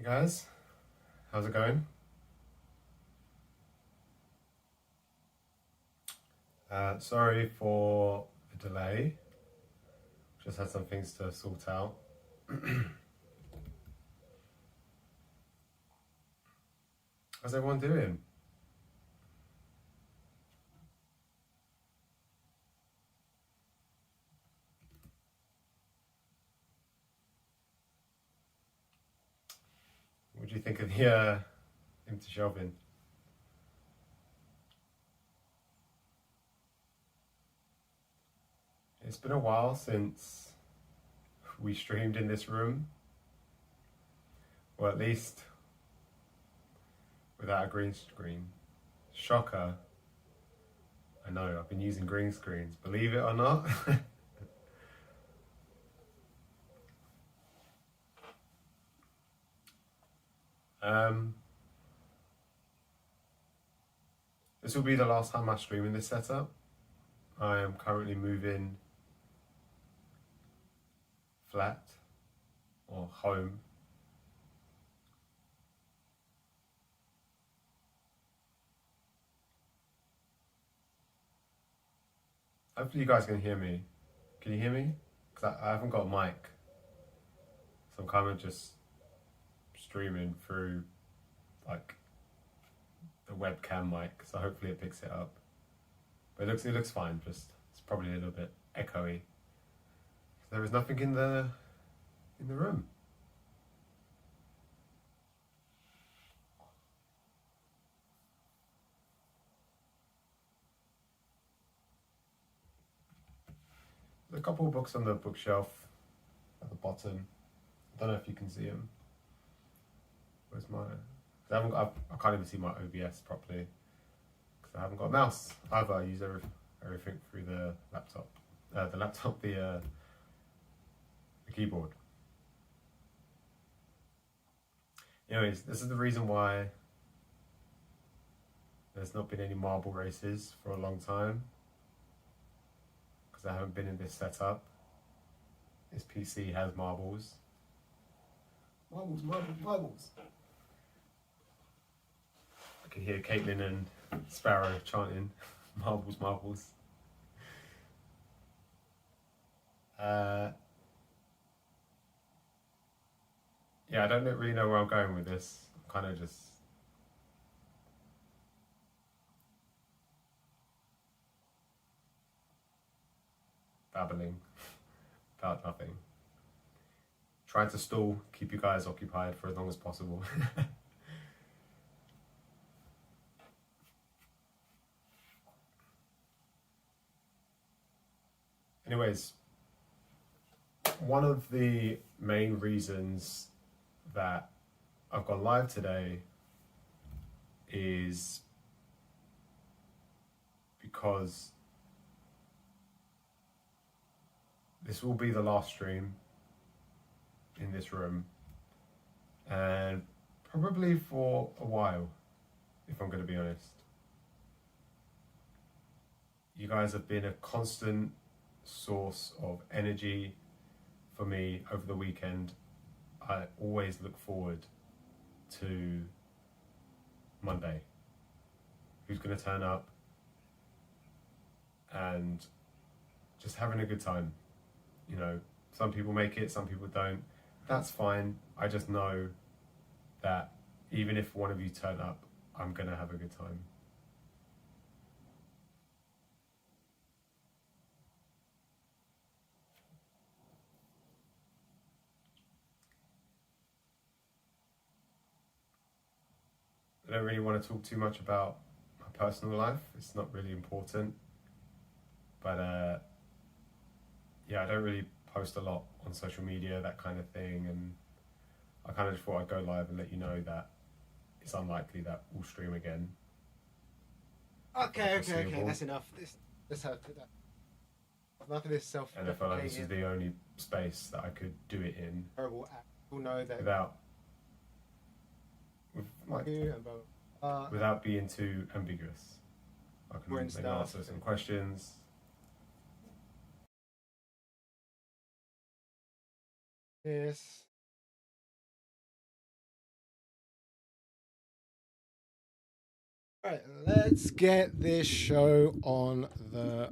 Hey guys, how's it going? Sorry for the delay. Just had some things to sort out. How's everyone doing? What do you think of the empty shelving? It's been a while since we streamed in this room, or at least without a green screen. Shocker. I know, I've been using green screens, believe it or not. um, this will be the last time I stream in this setup. I am currently moving flat or home. Hopefully you guys can hear me. Can you hear me? Because I haven't got a mic. So I'm kind of just streaming through like the webcam mic. So hopefully it picks it up. But it looks fine, just it's probably a little bit echoey. There is nothing in the room. There's a couple of books on the bookshelf at the bottom. I don't know if you can see them. Where's my? I can't even see my OBS properly because I haven't got a mouse either. I use everything through the laptop. The keyboard. Anyways, this is the reason why there's not been any marble races for a long time, because I haven't been in this setup. This PC has marbles. Marbles, marbles, marbles. I can hear Caitlin and Sparrow chanting marbles, marbles. Yeah, I don't really know where I'm going with this. I'm kind of just babbling about nothing. Trying to stall, keep you guys occupied for as long as possible. Anyways, one of the main reasons that I've gone live today is because this will be the last stream in this room, and probably for a while, if I'm going to be honest. You guys have been a constant source of energy for me over the weekend. I always look forward to Monday. Who's going to turn up and just having a good time. You know, some people make it, some people don't. That's fine. I just know that even if one of you turn up, I'm going to have a good time. I don't really want to talk too much about my personal life. It's not really important. But yeah, I don't really post a lot on social media, that kind of thing. And I kind of just thought I'd go live and let you know that it's unlikely that we'll stream again. Okay, that's enough. Let's have that. Enough of this self. And I felt like this is the only space that I could do it in. Terrible act. We'll know that without being too ambiguous. I can maybe answer some questions. Yes. All right, let's get this show on the.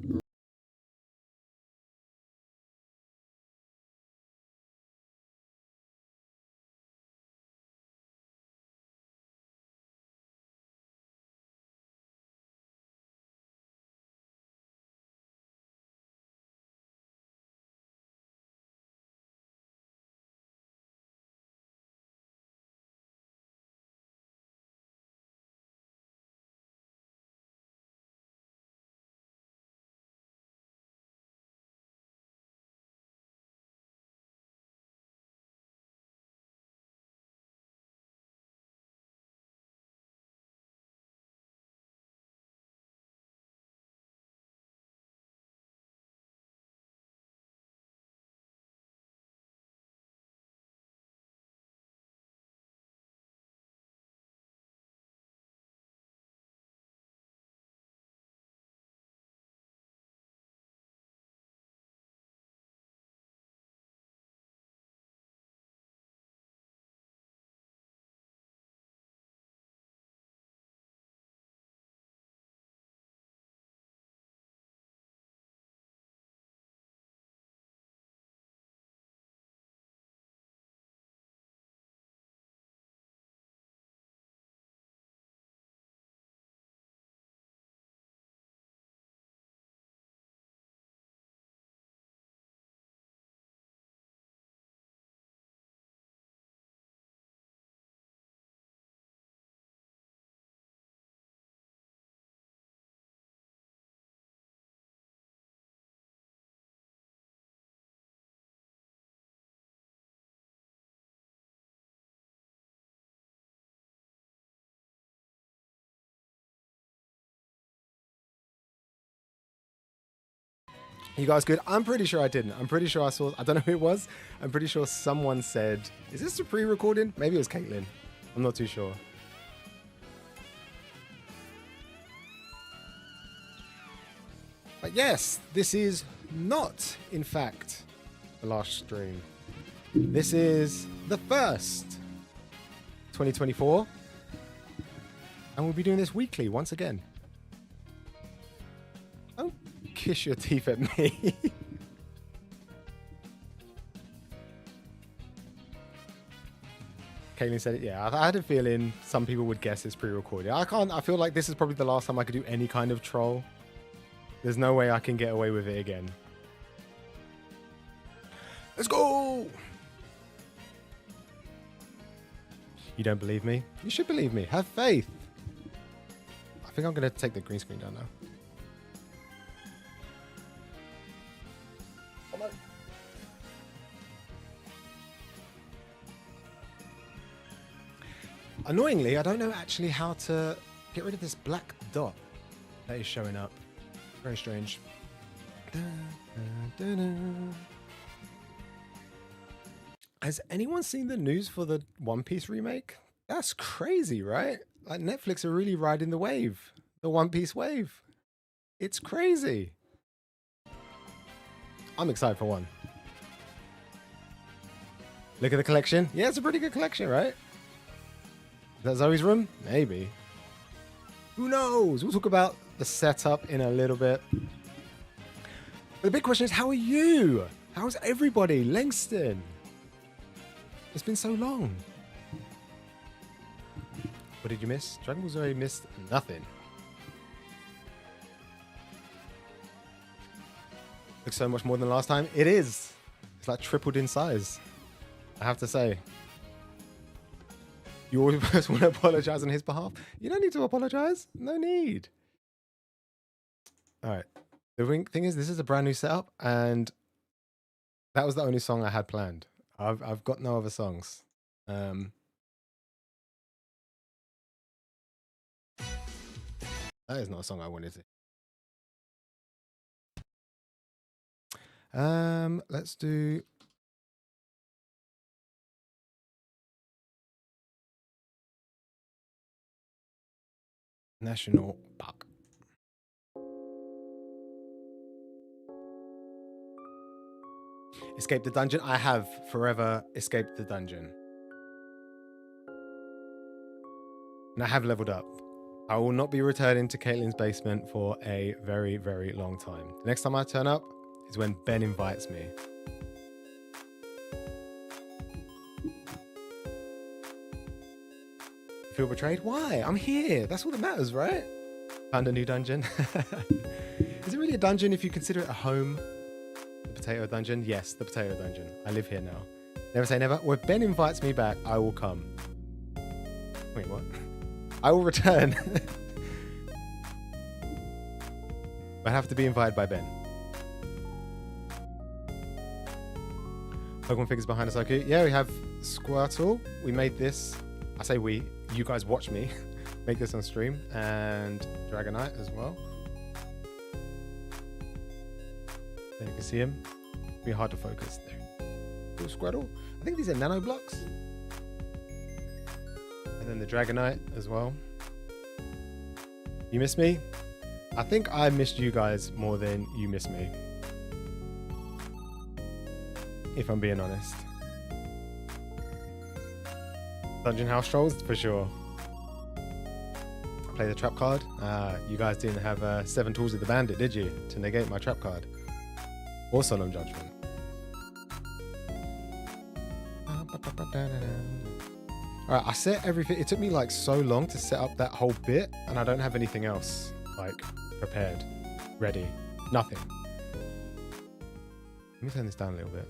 You guys good? I'm pretty sure I didn't. I'm pretty sure I saw. I don't know who it was. I'm pretty sure someone said, "Is this a pre-recording?" Maybe it was Caitlin. I'm not too sure. But yes, this is not, in fact, the last stream. This is the first 2024. And we'll be doing this weekly once again. Don't kiss your teeth at me. Caitlin said it. Yeah, I had a feeling some people would guess it's pre-recorded. I feel like this is probably the last time I could do any kind of troll. There's no way I can get away with it again. Let's go! You don't believe me? You should believe me. Have faith. I think I'm going to take the green screen down now. Annoyingly, I don't know actually how to get rid of this black dot that is showing up. Very strange. Has anyone seen the news for the One Piece remake? That's crazy, right? Like Netflix are really riding the wave. The One Piece wave. It's crazy. I'm excited for one. Look at the collection. Yeah, it's a pretty good collection, right? Is that Zoe's room? Maybe. Who knows? We'll talk about the setup in a little bit. But the big question is, how are you? How's everybody? Langston? It's been so long. What did you miss? Dragon Ball Zoe missed nothing. Looks so much more than last time. It is. It's like tripled in size, I have to say. You always want to apologize on his behalf? You don't need to apologize. No need. All right. The thing is, this is a brand new setup, and that was the only song I had planned. I've got no other songs. That is not a song I wanted to. Let's do. National Park. Escape the dungeon. I have forever escaped the dungeon. And I have leveled up. I will not be returning to Caitlin's basement for a very, very long time. The next time I turn up is when Ben invites me. You feel betrayed? Why? I'm here. That's all that matters, right? Found a new dungeon. Is it really a dungeon if you consider it a home? The potato dungeon? Yes, the potato dungeon. I live here now. Never say never. Well, if Ben invites me back, I will come. Wait, what? I will return. I have to be invited by Ben. Pokemon figures behind us, Otaku. Yeah, we have Squirtle. We made this. I say we. You guys watch me make this on stream. And Dragonite as well. There you can see him. It'll be hard to focus there. Little Squirtle. I think these are nano blocks. And then the Dragonite as well. You miss me? I think I missed you guys more than you missed me. If I'm being honest. Dungeon House Trolls, for sure. I play the trap card. You guys didn't have 7 Tools of the Bandit, did you? To negate my trap card. Or Solemn Judgment. Alright, I set everything. It took me like so long to set up that whole bit, and I don't have anything else like prepared, ready, nothing. Let me turn this down a little bit.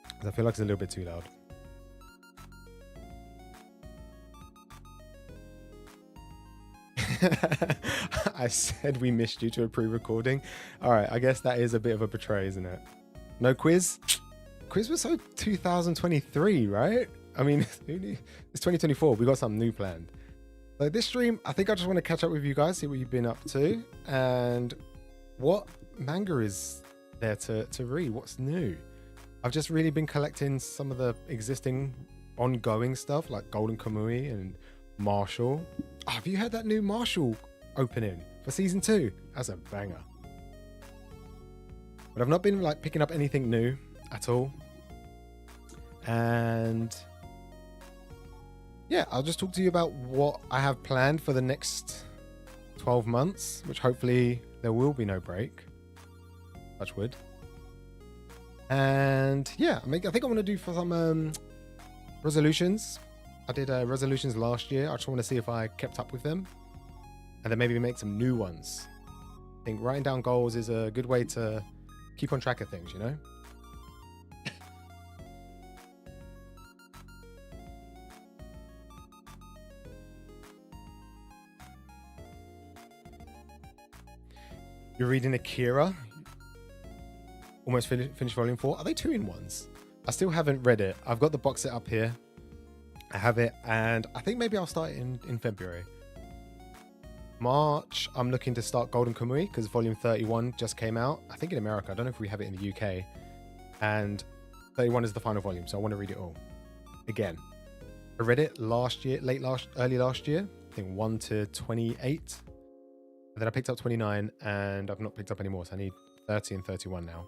Because I feel like it's a little bit too loud. I said we missed you to a pre-recording. Alright, I guess that is a bit of a betray, isn't it? No quiz? Quiz was so 2023, right? I mean, it's 2024. We got something new planned. Like this stream, I think I just want to catch up with you guys, see what you've been up to, and what manga is there to read. What's new? I've just really been collecting some of the existing ongoing stuff like Golden Kamui and Marshall. Oh, have you heard that new Marshall opening for season 2? That's a banger. But I've not been like picking up anything new at all. And yeah, I'll just talk to you about what I have planned for the next 12 months, which hopefully there will be no break. Touch wood. And yeah, I think I want to do for some resolutions. I did resolutions last year. I just want to see if I kept up with them. And then maybe make some new ones. I think writing down goals is a good way to keep on track of things, you know? You're reading Akira. Almost finished volume 4. Are they 2-in-1s? I still haven't read it. I've got the box set up here. I have it, and I think maybe I'll start it in February. March, I'm looking to start Golden Kamui because volume 31 just came out. I think in America. I don't know if we have it in the UK. And 31 is the final volume, so I want to read it all. Again, I read it last year, early last year. I think 1 to 28. And then I picked up 29, and I've not picked up any more, so I need 30 and 31 now.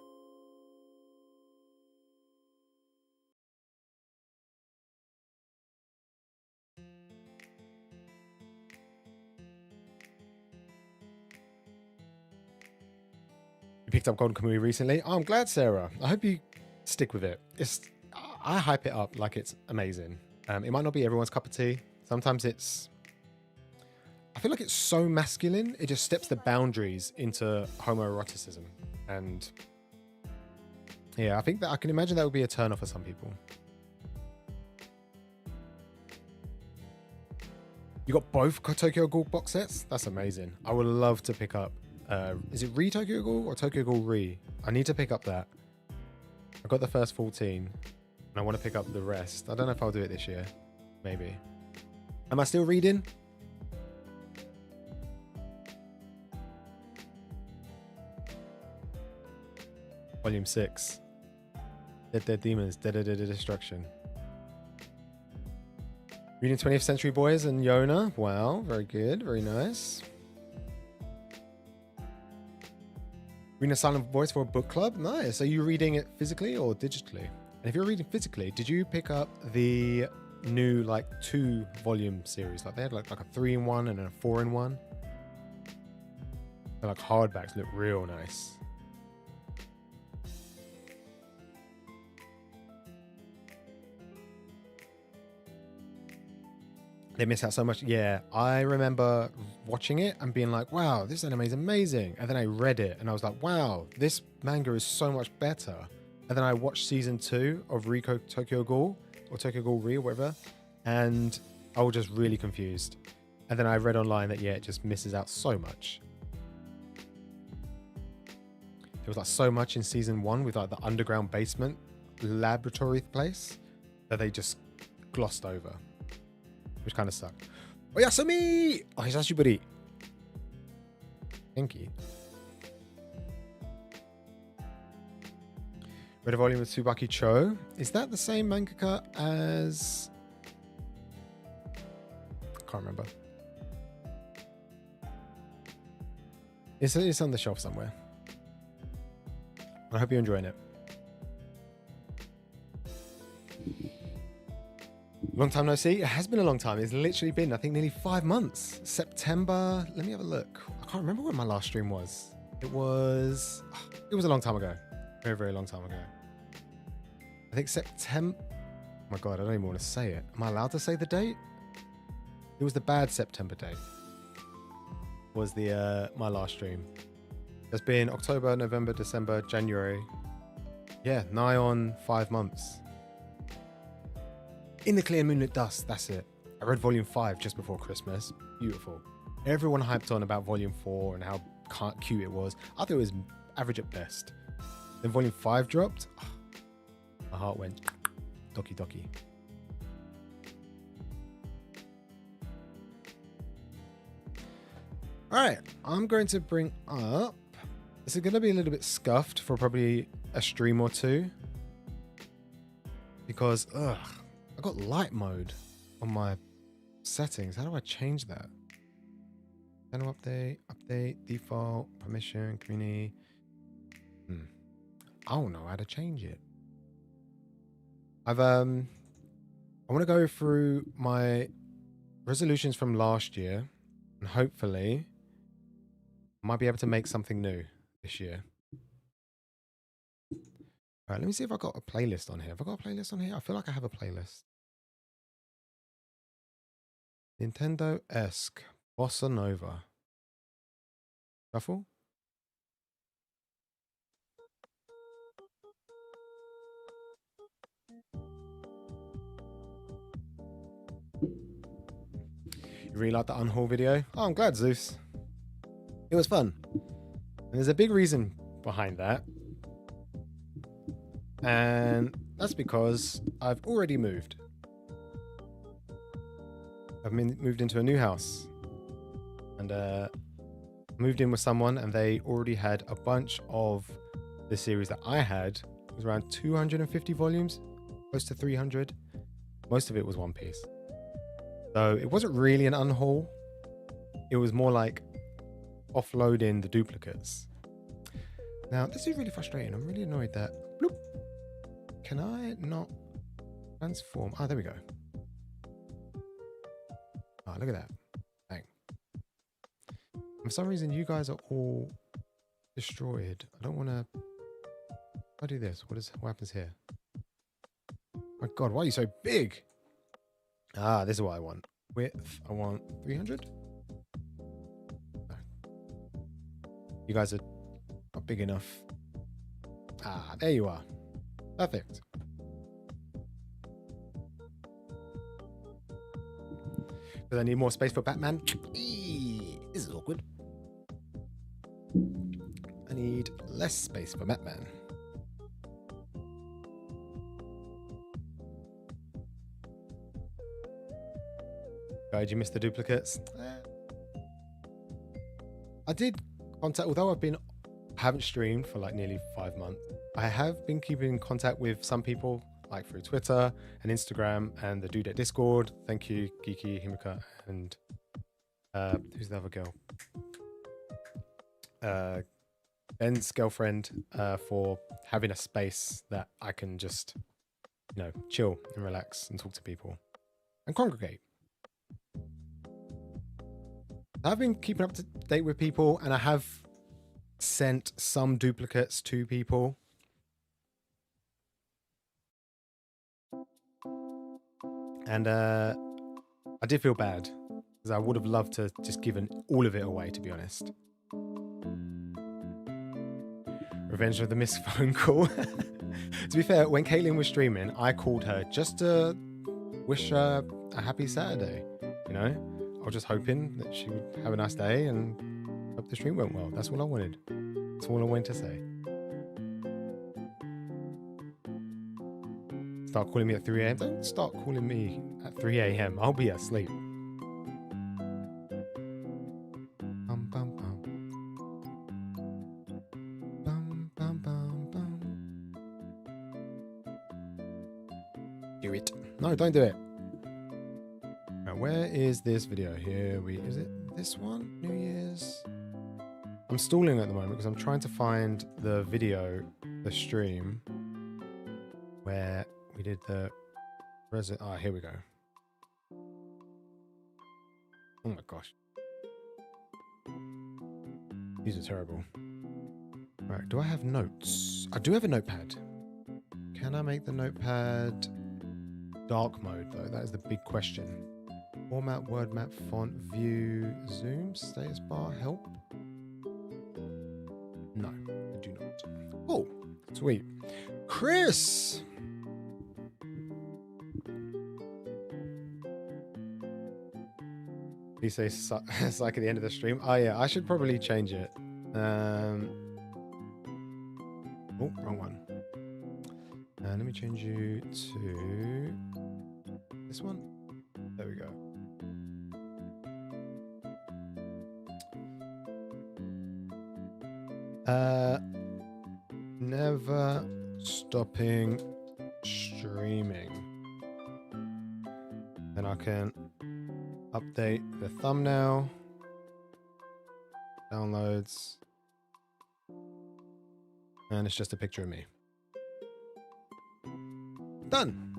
You picked up Golden Kamui recently? Oh, I'm glad, Sarah. I hope you stick with it. I hype it up like it's amazing. It might not be everyone's cup of tea. Sometimes I feel like it's so masculine, it just steps the boundaries into homoeroticism. And yeah, I think that I can imagine that would be a turn off for some people. You got both Tokyo Ghoul box sets? That's amazing. I would love to pick up. Is it Re Tokyo Ghoul or Tokyo Ghoul Re? I need to pick up that. I got the first 14 and I want to pick up the rest. I don't know if I'll do it this year. Maybe. Am I still reading? Volume 6. Dead Demons, Dead Destruction. Reading 20th Century Boys and Yona. Wow, very good, very nice. Reading a Silent Voice for a book club. Nice. Are you reading it physically or digitally? And if you're reading physically, did you pick up the new like 2-volume series. Like they had like a 3-in-1 and then a 4-in-1. They're like hardbacks, look real nice. They miss out so much. Yeah, I remember watching it and being like, wow, this anime is amazing. And then I read it and I was like, wow, this manga is so much better. And then I watched season 2 of Riko Tokyo Ghoul, or Tokyo Ghoul Re, or whatever, and I was just really confused. And then I read online that, yeah, it just misses out so much. There was like so much in season 1 with like the underground basement laboratory place that they just glossed over, which kind of sucked. Oyasumi! Oh, hisashiburi. Thank you. Read a volume of Tsubaki Cho. Is that the same mangaka as... I can't remember. It's on the shelf somewhere. I hope you're enjoying it. Long time no see. It has been a long time. It's literally been, I think, nearly 5 months. September. Let me have a look. I can't remember when my last stream was. It was a long time ago. Very, very long time ago. I think September. Oh my god, I don't even want to say it. Am I allowed to say the date? It was the bad September date. Was the my last stream. It's been October, November, December, January. Yeah, nigh on 5 months. In the Clear Moonlit Dust, that's it. I read volume 5 just before Christmas. Beautiful. Everyone hyped on about volume 4 and how cute it was. I thought it was average at best. Then volume 5 dropped. Oh, my heart went doki doki. Alright, I'm going to bring up... This is going to be a little bit scuffed for probably a stream or two. Because, I got light mode on my settings. How do I change that? Channel update, default, permission, community. I don't know how to change it. I want to go through my resolutions from last year and hopefully I might be able to make something new this year. All right, let me see if I got a playlist on here. Have I got a playlist on here? I feel like I have a playlist. Nintendo-esque Bossa Nova. Shuffle? You really like the unhaul video? Oh, I'm glad, Zeus. It was fun. And there's a big reason behind that. And that's because I've already moved. I've moved into a new house. And moved in with someone and they already had a bunch of the series that I had. It was around 250 volumes, close to 300. Most of it was One Piece. So it wasn't really an unhaul. It was more like offloading the duplicates. Now, this is really frustrating. I'm really annoyed that... Bloop. Can I not transform? Oh, there we go. Oh, look at that. Bang. For some reason, you guys are all destroyed. I don't want to... I do this. What happens here? My god, why are you so big? Ah, this is what I want. Width, I want 300. No. You guys are not big enough. Ah, there you are. Perfect. Because I need more space for Batman. This is awkward. I need less space for Batman. Did you miss the duplicates? I did contact, although I haven't streamed for like nearly 5 months. I have been keeping in contact with some people, like through Twitter and Instagram and the Dude at Discord. Thank you, Geeky, Himika, and who's the other girl? Ben's girlfriend, for having a space that I can just, chill and relax and talk to people. and congregate. I've been keeping up to date with people, and I have sent some duplicates to people. And I did feel bad because I would have loved to just given all of it away, to be honest. Revenge of the missed phone call. To be fair, when Caitlin was streaming, I called her just to wish her a happy Saturday. You know, I was just hoping that she would have a nice day and hope the stream went well. That's all I wanted. That's all I wanted to say. Start calling me at 3 a.m. Don't start calling me at 3 a.m. I'll be asleep. Bum, bum, bum. Bum, bum, bum, bum. Do it. No, don't do it. Right, where is this video? Is it this one? New Year's? I'm stalling at the moment because I'm trying to find the video, the stream, where we did the here we go. Oh my gosh. These are terrible. Right, do I have notes? I do have a notepad. Can I make the notepad dark mode though? That is the big question. Format, word map, font, view, zoom, status bar, help? No, I do not. Oh, sweet. Chris! You say it's like at the end of the stream. Oh yeah, I should probably change it. Oh, wrong one. Let me change you to this one. There we go. Never stopping streaming. And I can update the thumbnail, downloads, and it's just a picture of me. Done.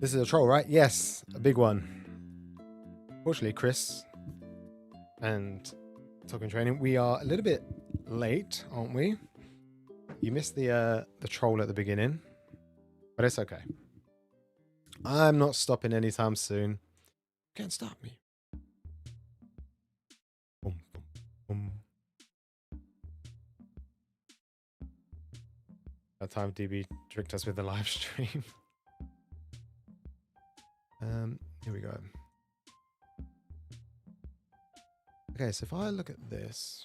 This is a troll, right? Yes, a big one. Fortunately, Chris and Talking Training, we are a little bit late, aren't we? You missed the troll at the beginning, but it's okay. I'm not stopping anytime soon. Can't stop me. Boom, boom, boom. That time DB tricked us with the live stream. Here we go. Okay, so if I look at this.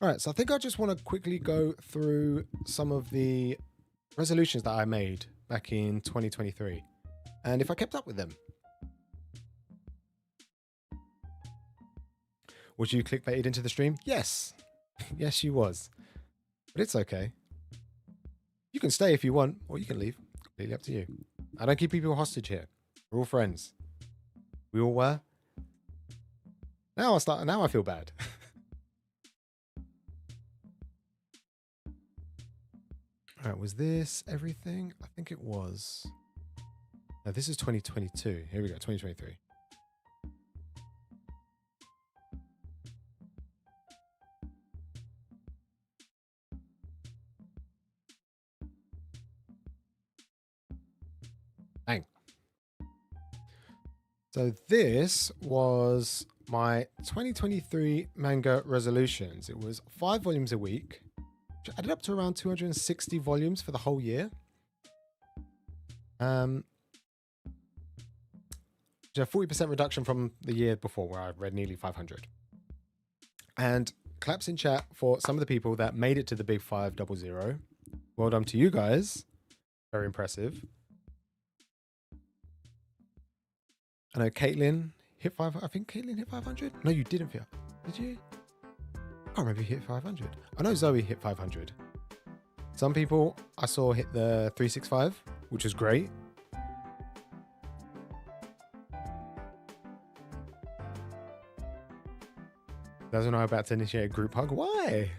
All right, so I think I just want to quickly go through some of the resolutions that I made back in 2023 and if I kept up with them. Was you clickbaited into the stream? Yes. Yes, you was. But it's okay. You can stay if you want, or you can leave. Completely up to you. I don't keep people hostage here. We're all friends. We all were. Now I feel bad. All right, was this everything? I think it was. No, this is 2022. Here we go, 2023. Bang. So this was my 2023 manga resolutions. It was 5 volumes a week, which added up to around 260 volumes for the whole year. Which is a 40% reduction from the year before where I read nearly 500. And claps in chat for some of the people that made it to the big 500. Well done to you guys. Very impressive. I know Caitlin hit 500. I think Caitlin hit 500. No, you didn't hit. Did you? I can't remember if you hit 500. I know Zoe hit 500. Some people I saw hit the 365, which was great. Doesn't know about to initiate a group hug. Why?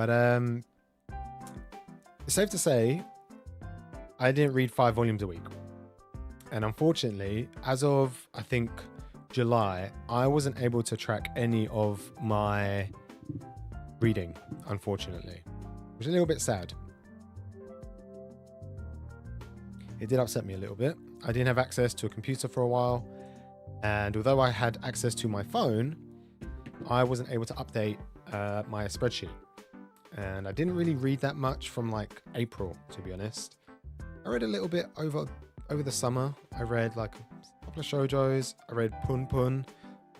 But it's safe to say I didn't read 5 volumes a week. And unfortunately, as of, I think, July, I wasn't able to track any of my reading, unfortunately, which is a little bit sad. It did upset me a little bit. I didn't have access to a computer for a while, and although I had access to my phone, I wasn't able to update my spreadsheet. And I didn't really read that much from like April, to be honest. I read a little bit over the summer. I read like a couple of shoujos. I read Pun Pun.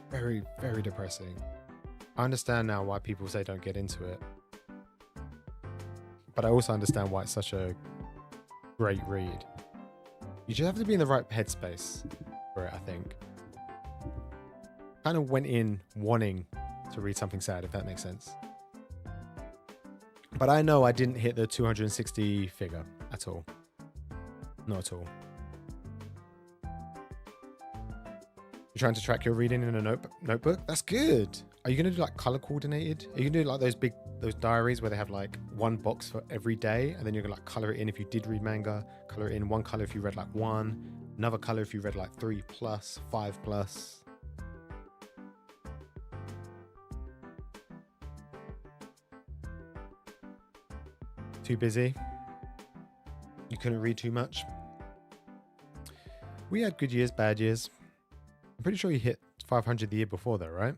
Very, very depressing. I understand now why people say don't get into it. But I also understand why it's such a great read. You just have to be in the right headspace for it, I think. Kind of went in wanting to read something sad, if that makes sense. But I know I didn't hit the 260 figure at all. Not at all. You're trying to track your reading in a notebook? That's good. Are you going to do like color coordinated? Are you going to do like those diaries where they have like one box for every day, and then you're going to like color it in if you did read manga, color it in one color if you read like 1, another color if you read like 3+, 5+. Too busy? You couldn't read too much? We had good years, bad years. I'm pretty sure you hit 500 the year before though, right?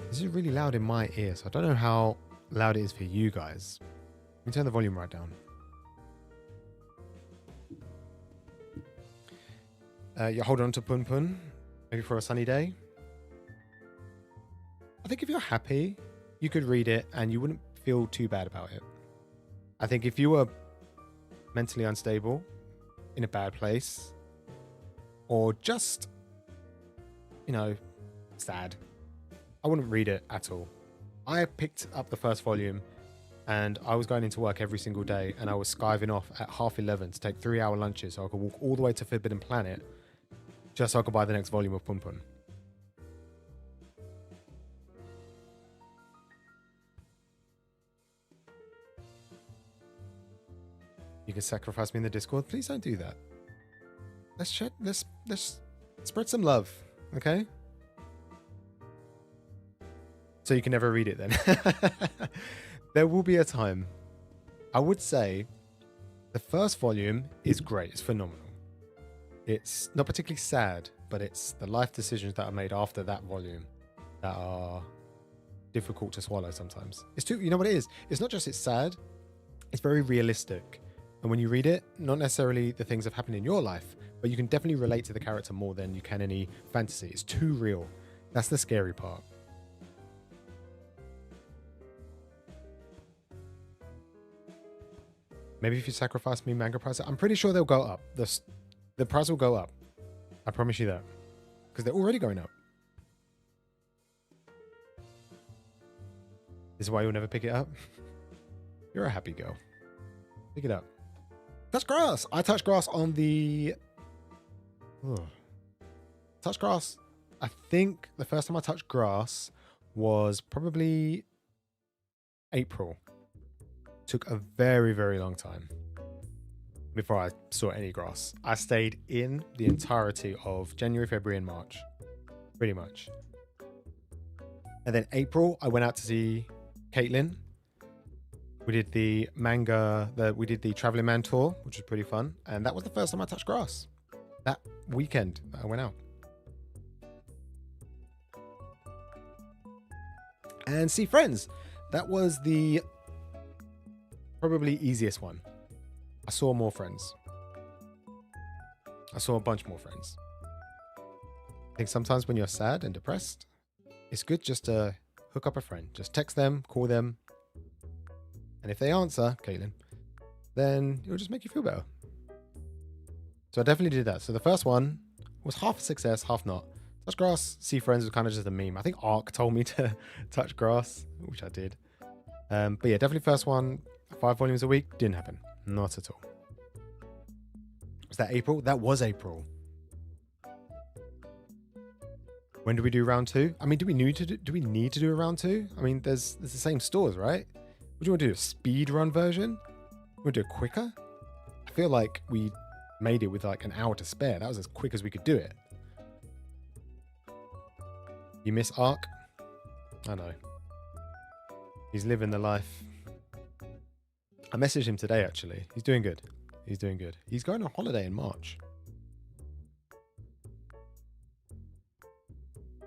This is really loud in my ear, so I don't know how loud it is for you guys. Let me turn the volume right down. You hold on to Pun Pun, maybe for a sunny day. I think if you're happy, you could read it and you wouldn't feel too bad about it. I think if you were mentally unstable, in a bad place, or just, you know, sad, I wouldn't read it at all. I picked up the first volume and I was going into work every single day, and I was skiving off at 11:30 to take 3-hour lunches so I could walk all the way to Forbidden Planet just so I could buy the next volume of Pun Pun. You can sacrifice me in the Discord. Please don't do that. Let's spread some love, okay? So you can never read it then. There will be a time. I would say the first volume is great. It's phenomenal. It's not particularly sad, but it's the life decisions that are made after that volume that are difficult to swallow sometimes. It's too, you know what it is? It's not just it's sad, it's very realistic. And when you read it, not necessarily the things that have happened in your life, but you can definitely relate to the character more than you can any fantasy. It's too real. That's the scary part. Maybe if you sacrifice me manga price, I'm pretty sure they'll go up. The price will go up. I promise you that. Because they're already going up. This is why you'll never pick it up? You're a happy girl. Pick it up. Touch grass! I touched grass on the... Touch grass. I think the first time I touched grass was probably April. Took a very, very long time before I saw any grass. I stayed in the entirety of January, February, and March. Pretty much. And then April, I went out to see Caitlin. We did the we did the Traveling Man tour, which was pretty fun. And that was the first time I touched grass. That weekend that I went out. And see friends. That was the probably easiest one. I saw more friends. I saw a bunch more friends. I think sometimes when you're sad and depressed, it's good just to hook up a friend. Just text them, call them. And if they answer, Caitlin, then it'll just make you feel better. So I definitely did that. So the first one was half a success, half not. Touch grass, see friends was kind of just a meme. I think Ark told me to touch grass, which I did. But yeah, definitely first one, 5 volumes a week, didn't happen. Not at all. Was that April? That was April. When do we do round 2? I mean, do we need to do a round 2? I mean, there's the same stores, right? What do you want to do? A speed run version? You want to do it quicker? I feel like we made it with like an hour to spare. That was as quick as we could do it. You miss Ark? I know. He's living the life. I messaged him today, actually. He's doing good. He's doing good. He's going on holiday in March.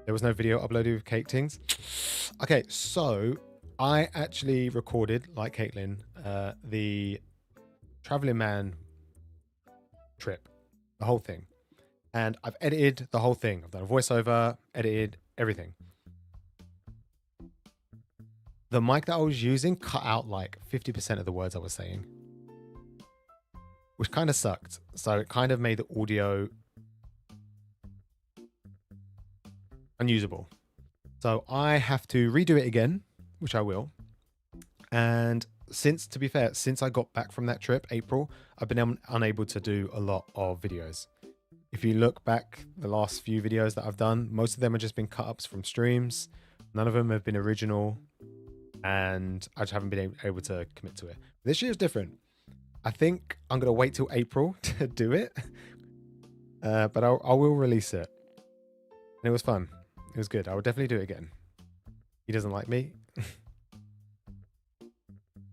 There was no video uploaded with Cake Tings. Okay, so I actually recorded, like Caitlin, the Traveling Man trip, the whole thing. And I've edited the whole thing. I've done a voiceover, edited everything. The mic that I was using cut out like 50% of the words I was saying, which kind of sucked. So it kind of made the audio unusable. So I have to redo it again, which I will. And to be fair, since I got back from that trip, April, I've been unable to do a lot of videos. If you look back the last few videos that I've done, most of them have just been cut-ups from streams. None of them have been original. And I just haven't been able to commit to it. This year's different. I think I'm going to wait till April to do it. But I will release it. And it was fun. It was good. I would definitely do it again. He doesn't like me.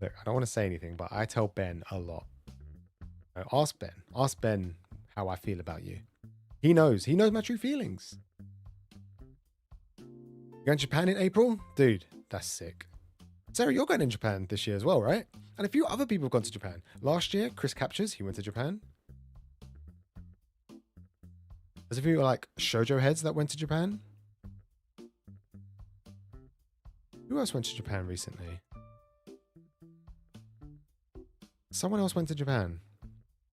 Look, I don't want to say anything, but I tell Ben a lot. Ask Ben. Ask Ben how I feel about you. He knows. He knows my true feelings. You going to Japan in April? Dude, that's sick. Sarah, you're going in Japan this year as well, right? And a few other people have gone to Japan. Last year, Chris Captures, he went to Japan. There's a few like shoujo heads that went to Japan. Who else went to Japan recently? Someone else went to Japan.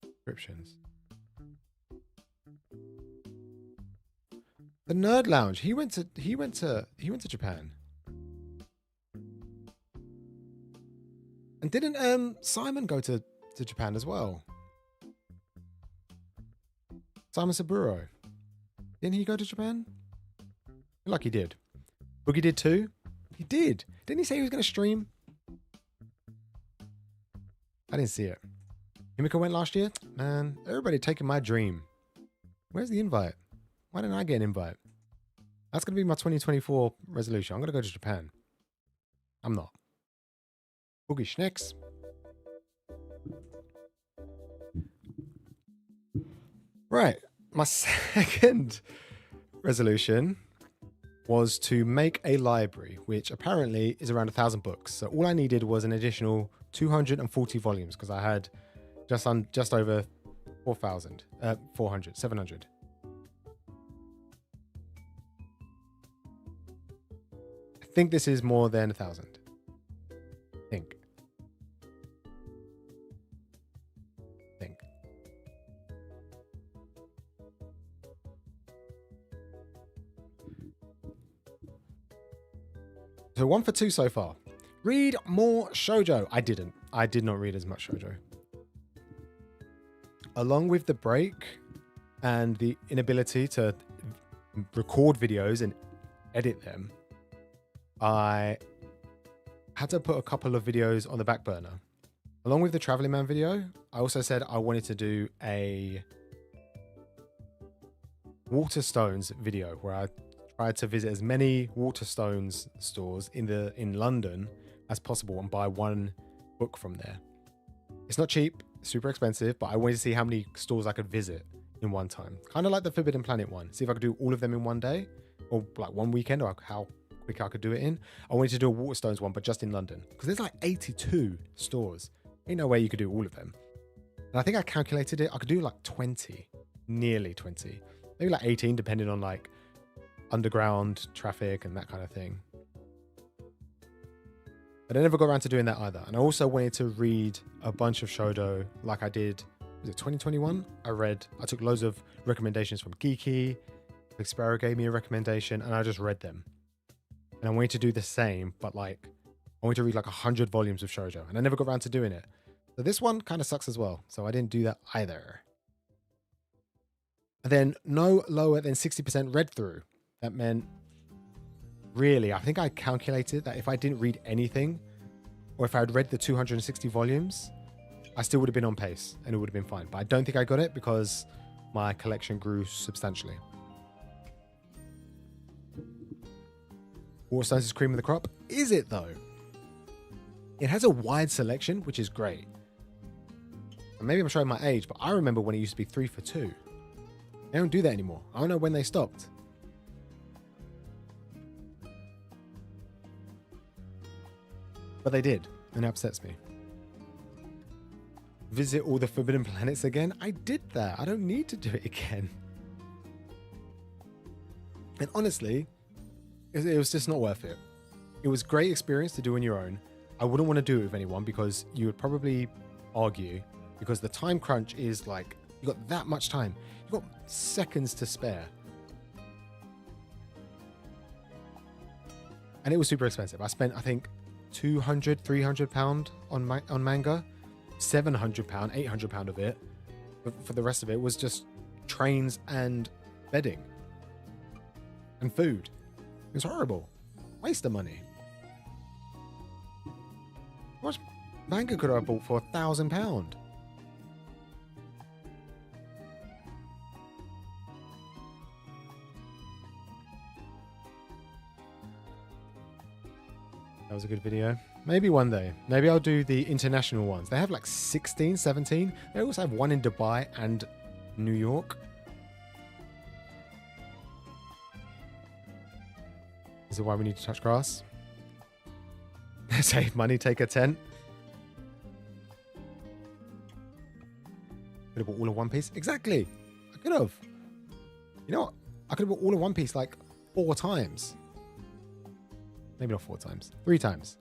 Descriptions. The Nerd Lounge. He went to Japan. And didn't Simon go to Japan as well? Simon Saburo. Didn't he go to Japan? I feel like he did. Boogie did too. He did. Didn't he say he was going to stream? I didn't see it. Himiko went last year? Man, everybody taking my dream. Where's the invite? Why didn't I get an invite? That's going to be my 2024 resolution. I'm going to go to Japan. I'm not. Boogie Schnecks. Right. My second resolution was to make a library, which apparently is around 1,000 books. So all I needed was an additional 240 volumes because I had just over 700. I think this is more than 1,000. Think. So 1 for 2 so far. Read more shoujo. I didn't. I did not read as much shoujo. Along with the break and the inability to record videos and edit them, I had to put a couple of videos on the back burner. Along with the Traveling Man video, I also said I wanted to do a Waterstones video where I tried to visit as many Waterstones stores in London as possible and buy one book from there. It's not cheap, super expensive, but I wanted to see how many stores I could visit in one time. Kind of like the Forbidden Planet one. See if I could do all of them in one day or like one weekend, or how quick I could do it in. I wanted to do a Waterstones one, but just in London because there's like 82 stores. Ain't no way you could do all of them. And I think I calculated it. I could do like 20, nearly 20, maybe like 18, depending on like underground traffic and that kind of thing. But I never got around to doing that either. And I also wanted to read a bunch of shoujo like I did. Was it 2021? I took loads of recommendations from Geeky. Big Sparrow gave me a recommendation and I just read them. And I wanted to do the same, but like I wanted to read like 100 volumes of shoujo and I never got around to doing it. So this one kind of sucks as well. So I didn't do that either. And then no lower than 60% read through. That meant, really, I think I calculated that if I didn't read anything, or if I had read the 260 volumes, I still would have been on pace and it would have been fine. But I don't think I got it because my collection grew substantially. Waterstones is cream of the crop. Is it though? It has a wide selection, which is great. And maybe I'm showing my age, but I remember when it used to be 3 for 2. They don't do that anymore. I don't know when they stopped. But they did, and it upsets me. Visit all the forbidden planets again? I did that. I don't need to do it again. And honestly, it was just not worth it. It was a great experience to do on your own. I wouldn't want to do it with anyone because you would probably argue, because the time crunch is like, you got that much time. You got seconds to spare. And it was super expensive. I spent, I think, £200, £300 on manga, £700, £800 of it. But for the rest of it was just trains and bedding and food. It was horrible. Waste of money. How much manga could I have bought for £1,000? That was a good video. Maybe one day. Maybe I'll do the international ones. They have like 16, 17. They also have one in Dubai and New York. Is it why we need to touch grass? Save money, take a tent. Could have bought all of One Piece. Exactly. I could have. You know what? I could have bought all of One Piece like 4 times. Maybe not 4 times. 3 times.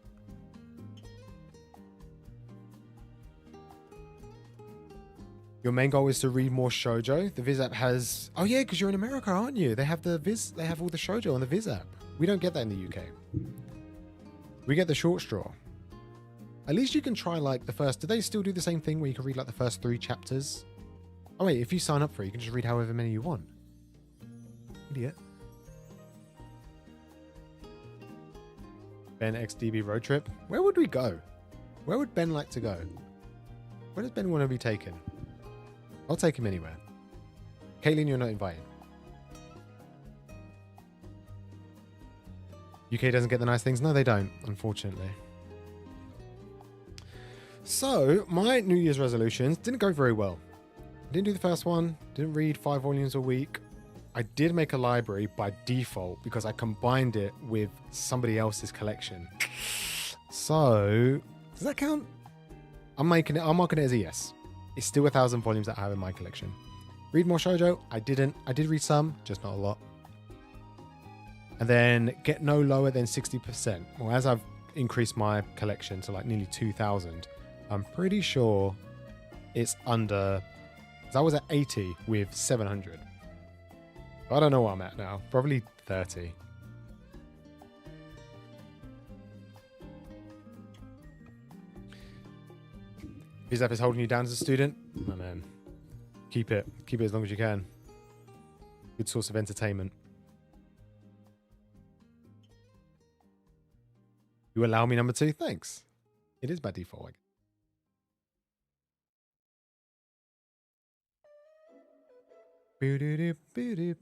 Your main goal is to read more shoujo. The Viz app has... Oh yeah, because you're in America, aren't you? They have the Viz... They have all the shoujo on the Viz app. We don't get that in the UK. We get the short straw. At least you can try like the first... Do they still do the same thing where you can read like the first 3 chapters? Oh wait, if you sign up for it, you can just read however many you want. Idiot. Ben XDB road trip. Where would we go? Where would Ben like to go? Where does Ben want to be taken? I'll take him anywhere. Caitlin, you're not invited. UK doesn't get the nice things. No, they don't, unfortunately. So, my New Year's resolutions didn't go very well. I didn't do the first one. Didn't read 5 volumes a week. I did make a library by default because I combined it with somebody else's collection. So, does that count? I'm marking it as a yes. It's still 1,000 volumes that I have in my collection. Read more shoujo? I didn't. I did read some, just not a lot. And then get no lower than 60%. Well, as I've increased my collection to like nearly 2,000, I'm pretty sure it's under... Because I was at 80 with 700. I don't know what I'm at now. Probably 30. Viz app is holding you down as a student? Oh man. Keep it. Keep it as long as you can. Good source of entertainment. You allow me number 2? Thanks. It is by default, I guess. Boo-doo-doo-boo-doo.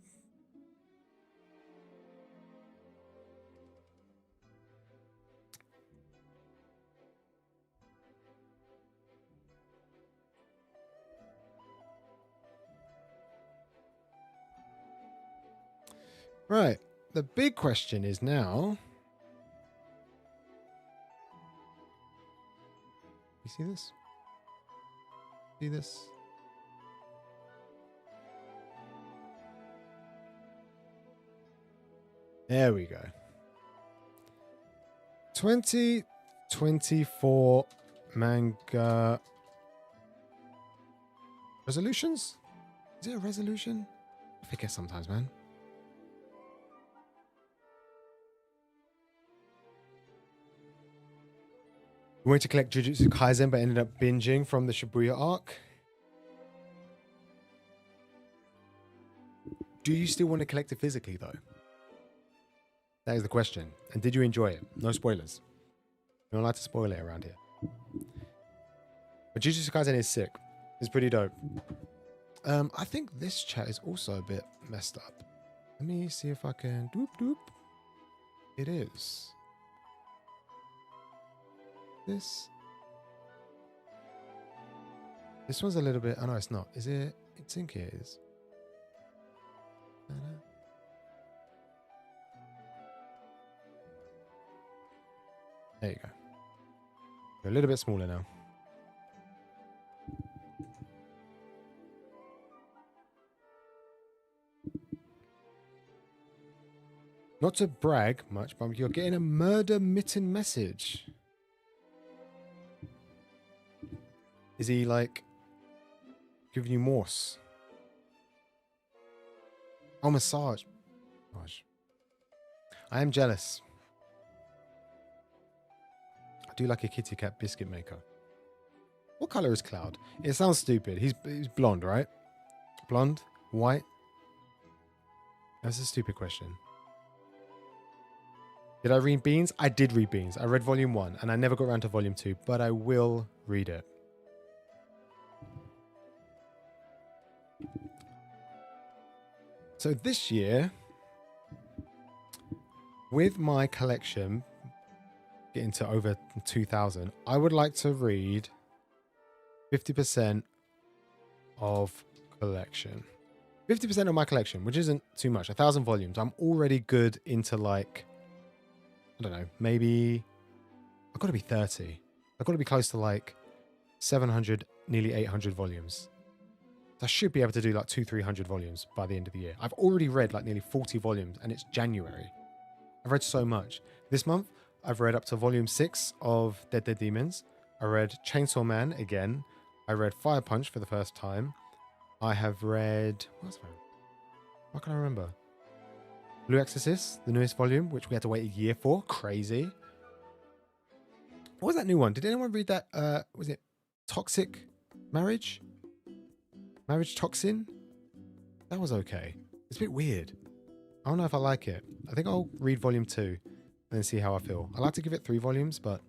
Right. The big question is now... You see this? See this? There we go. 2024 Manga Resolutions? Is it a resolution? I forget sometimes, man. We went to collect Jujutsu Kaisen, but ended up binging from the Shibuya arc. Do you still want to collect it physically, though? That is the question. And did you enjoy it? No spoilers. You're not allowed to spoil it around here. But Jujutsu Kaisen is sick. It's pretty dope. I think this chat is also a bit messed up. Let me see if I can... Doop, doop. It is. This one's a little bit... Oh, no, it's not. Is it? I think it is. There you go. They're a little bit smaller now. Not to brag much, but you're getting a murder mitten message. Is he like giving you morse? Oh, massage. Gosh. I am jealous. I do like a kitty cat biscuit maker. What color is Cloud? It sounds stupid. He's blonde, right? Blonde? White? That's a stupid question. Did I read Beans? I did read Beans. I read volume 1 and I never got around to volume 2, but I will read it. So this year, with my collection getting to over 2,000, I would like to read 50% of collection. 50% of my collection, which isn't too much. 1,000 volumes. I'm already good into like, I don't know, maybe I've got to be 30. I've got to be close to like 700, nearly 800 volumes. I should be able to do like 200-300 volumes by the end of the year. I've already read like nearly 40 volumes and it's January. I've read so much. This month, I've read up to volume 6 of Dead Dead Demons. I read Chainsaw Man again. I read Fire Punch for the first time. I have read... What can I remember? Blue Exorcist, the newest volume, which we had to wait a year for. Crazy. What was that new one? Did anyone read that? Was it Toxic Marriage? Marriage Toxin? That was okay. It's a bit weird. I don't know if I like it. I think I'll read volume 2 and then see how I feel. I like to give it 3 volumes, but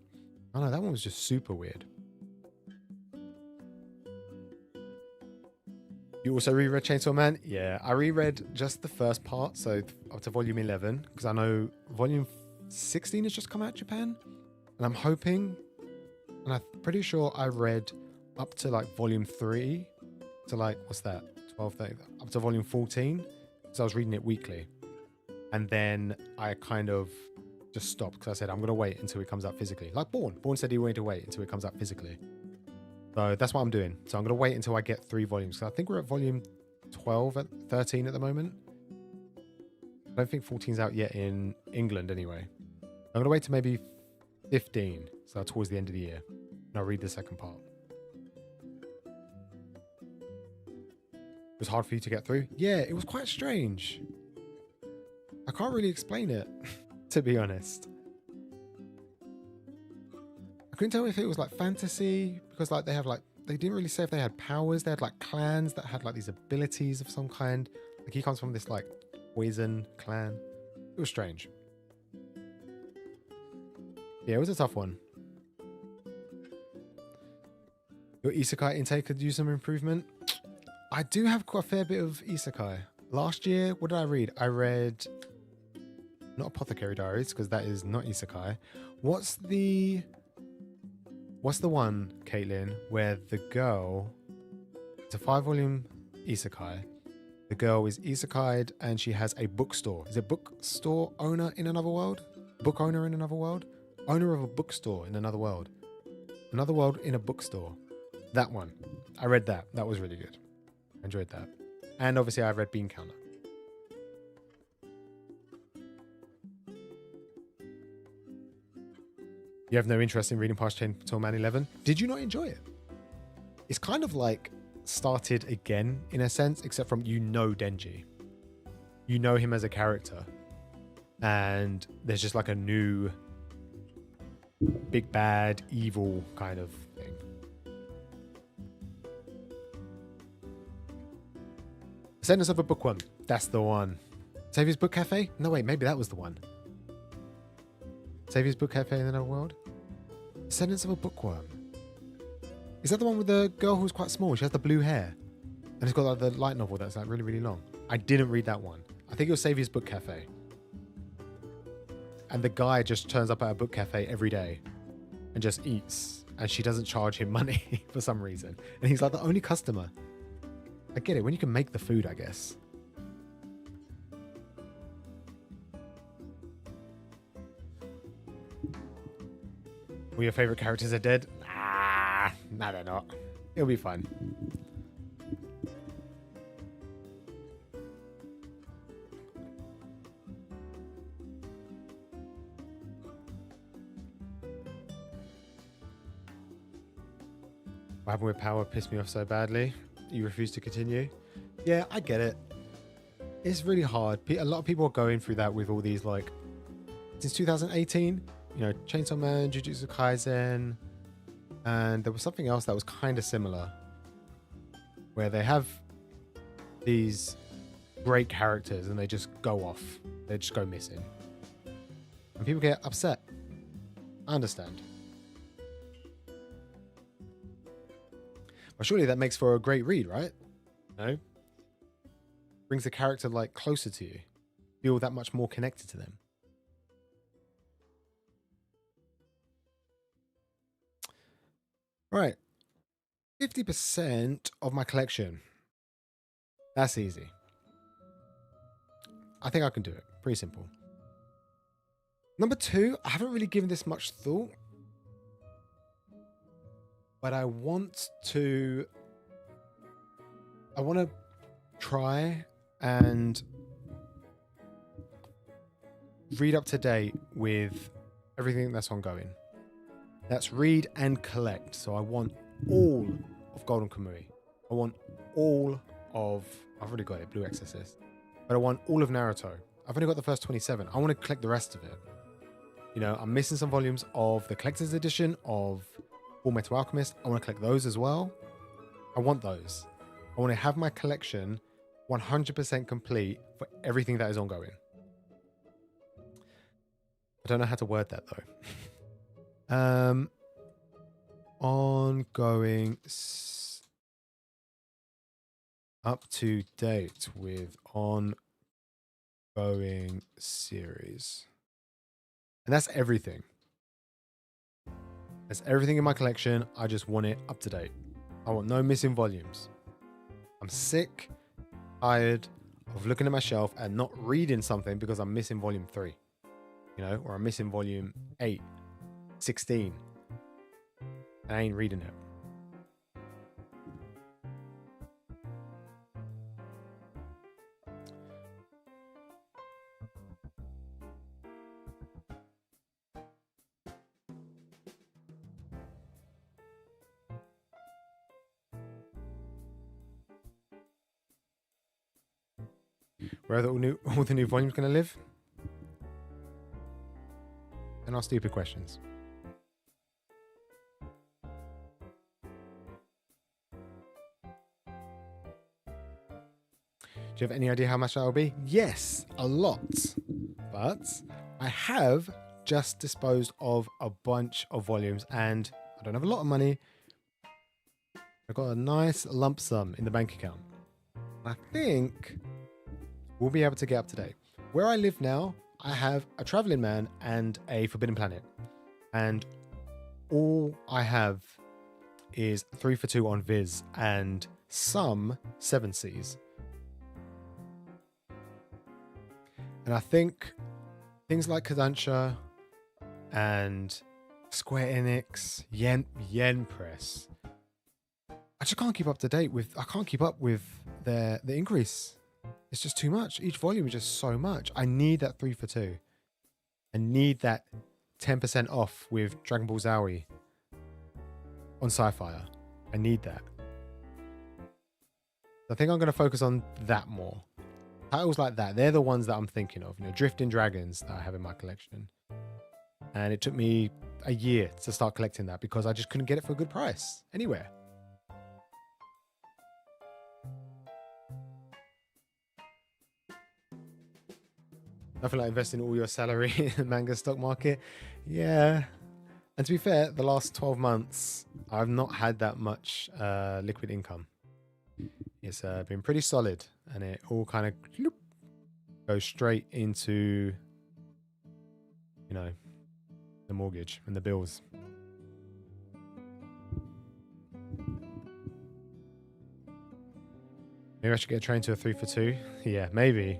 I don't know. That one was just super weird. You also reread Chainsaw Man? Yeah, I reread just the first part, so up to volume 11, because I know volume 16 has just come out in Japan, and I'm hoping, and I'm pretty sure I read up to like volume 3 to like, what's that, 12, 13, up to volume 14, because I was reading it weekly, and then I kind of just stopped, because I said I'm going to wait until it comes out physically, like Born said he wanted to wait until it comes out physically. So that's what I'm doing. So I'm going to wait until I get 3 volumes. So I think we're at volume 12, 13 at the moment. I don't think 14's out yet in England anyway. I'm going to wait to maybe 15. So towards the end of the year. And I'll read the second part. It was hard for you to get through? Yeah, it was quite strange. I can't really explain it, to be honest. I couldn't tell if it was like fantasy, because like they didn't really say if they had powers. They had like clans that had like these abilities of some kind. Like he comes from this like poison clan. It was strange. Yeah, it was a tough one. Your isekai intake could use some improvement. I do have quite a fair bit of isekai. Last year, what did I read? I read not Apothecary Diaries, because that is not isekai. What's the one, Caitlin, where the girl, it's a 5-volume isekai. The girl is isekai'd and she has a bookstore. Is it bookstore owner in another world? Book owner in another world? Owner of a bookstore in another world. Another world in a bookstore. That one. I read that. That was really good. I enjoyed that. And obviously I read Bean Counter. You have no interest in reading past Chainsaw Man 11? Did you not enjoy it? It's kind of like started again in a sense, except from Denji. You know him as a character. And there's just like a new big bad evil kind of thing. Descendants of a Bookworm. That's the one. Saviour's Book Cafe? No, wait, maybe that was the one. Saviour's Book Cafe in the World? Descendants of a Bookworm. Is that the one with the girl who's quite small? She has the blue hair. And it's got like the light novel that's like really, really long. I didn't read that one. I think it was Saviour's Book Cafe. And the guy just turns up at a book cafe every day and just eats. And she doesn't charge him money for some reason. And he's like the only customer. I get it. When you can make the food, I guess. All your favorite characters are dead? Nah, they're not. It'll be fun. What happened with Power pissed me off so badly. You refuse to continue. Yeah, I get it. It's really hard. A lot of people are going through that with all these, like, since 2018, you know, Chainsaw Man, Jujutsu Kaisen, and there was something else that was kind of similar, where they have these great characters and they just go off. They just go missing. And people get upset. I understand. Well, surely that makes for a great read, right? No? Brings the character, like, closer to you. Feel that much more connected to them. Right. 50% of my collection. That's easy. I think I can do it. Pretty simple. Number 2, I haven't really given this much thought. But I want to try and read up to date with everything that's ongoing. That's read and collect. So I want all of Golden Kamui. I want all of... I've already got it, Blue Exorcist. But I want all of Naruto. I've only got the first 27. I want to collect the rest of it. You know, I'm missing some volumes of the collector's edition of Full Metal Alchemist. I want to collect those as well. I want those. I want to have my collection 100% complete for everything that is ongoing. I don't know how to word that though. Ongoing, up to date with ongoing series. And that's everything. That's everything in my collection. I just want it up to date. I want no missing volumes. I'm sick, tired of looking at my shelf and not reading something because I'm missing volume 3. You know, or I'm missing volume 8, 16. I ain't reading it. Where are all the new volumes going to live? And our stupid questions. Do you have any idea how much that will be? Yes, a lot. But I have just disposed of a bunch of volumes and I don't have a lot of money. I've got a nice lump sum in the bank account. I think we'll be able to get up to date. Where I live now, I have a Traveling Man and a Forbidden Planet. And all I have is 3 for 2 on Viz and some 7 Cs. And I think things like Kodansha and Square Enix, Yen Press, I just can't keep up to date with. I can't keep up with the increase. It's just too much. Each volume is just so much. I need that 3 for 2. I need that 10% off with Dragon Ball Zowie on Sci-Fi. I need that. I think I'm going to focus on that more. Titles like that, they're the ones that I'm thinking of. You know, Drifting Dragons that I have in my collection. And it took me a year to start collecting that because I just couldn't get it for a good price anywhere. Nothing like investing all your salary in the manga stock market. Yeah. And to be fair, the last 12 months, I've not had that much liquid income. It's been pretty solid, and it all kind of goes straight into, you know, the mortgage and the bills. Maybe I should get a train to a 3 for 2. Yeah, maybe.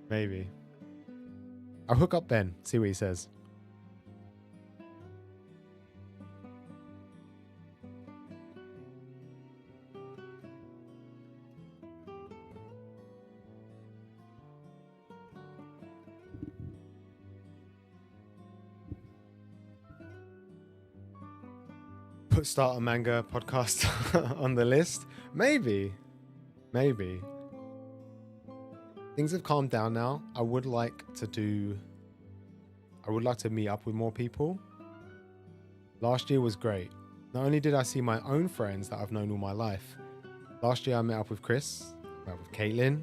Maybe. I'll hook up Ben, see what he says. Start a manga podcast on the list. Maybe. Things have calmed down now. I would like to meet up with more people. Last year was great. Not only did I see my own friends that I've known all my life. Last year I met up with Chris, I met up with Caitlin,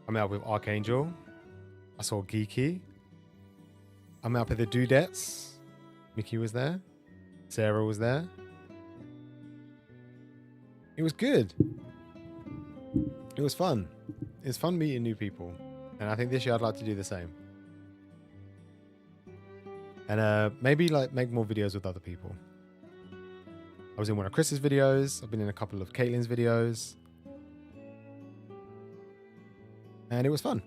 I met up with Archangel, I saw Geeky, I met up with the Dudettes, Mickey was there, Sarah was there. It was good. It was fun. It's fun meeting new people. And I think this year I'd like to do the same. And maybe like make more videos with other people. I was in one of Chris's videos. I've been in a couple of Caitlin's videos. And it was fun.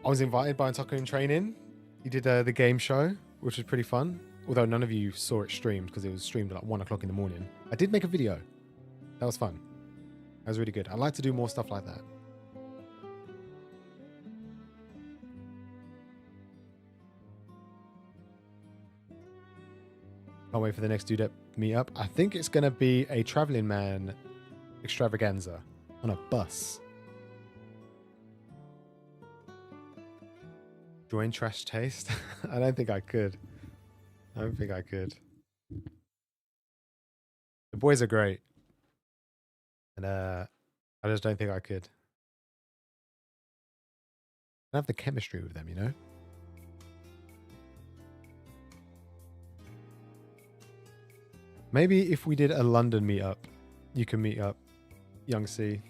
I was invited by Otaku in training. He did the game show, which was pretty fun. Although none of you saw it streamed because it was streamed at like 1 o'clock in the morning. I did make a video. That was fun. That was really good. I'd like to do more stuff like that. Can't wait for the next Dudette meetup. I think it's going to be a traveling man extravaganza on a bus. Join Trash Taste? I don't think I could. The boys are great. And I just don't think I could. I have the chemistry with them, you know? Maybe if we did a London meetup, you can meet up, Young C.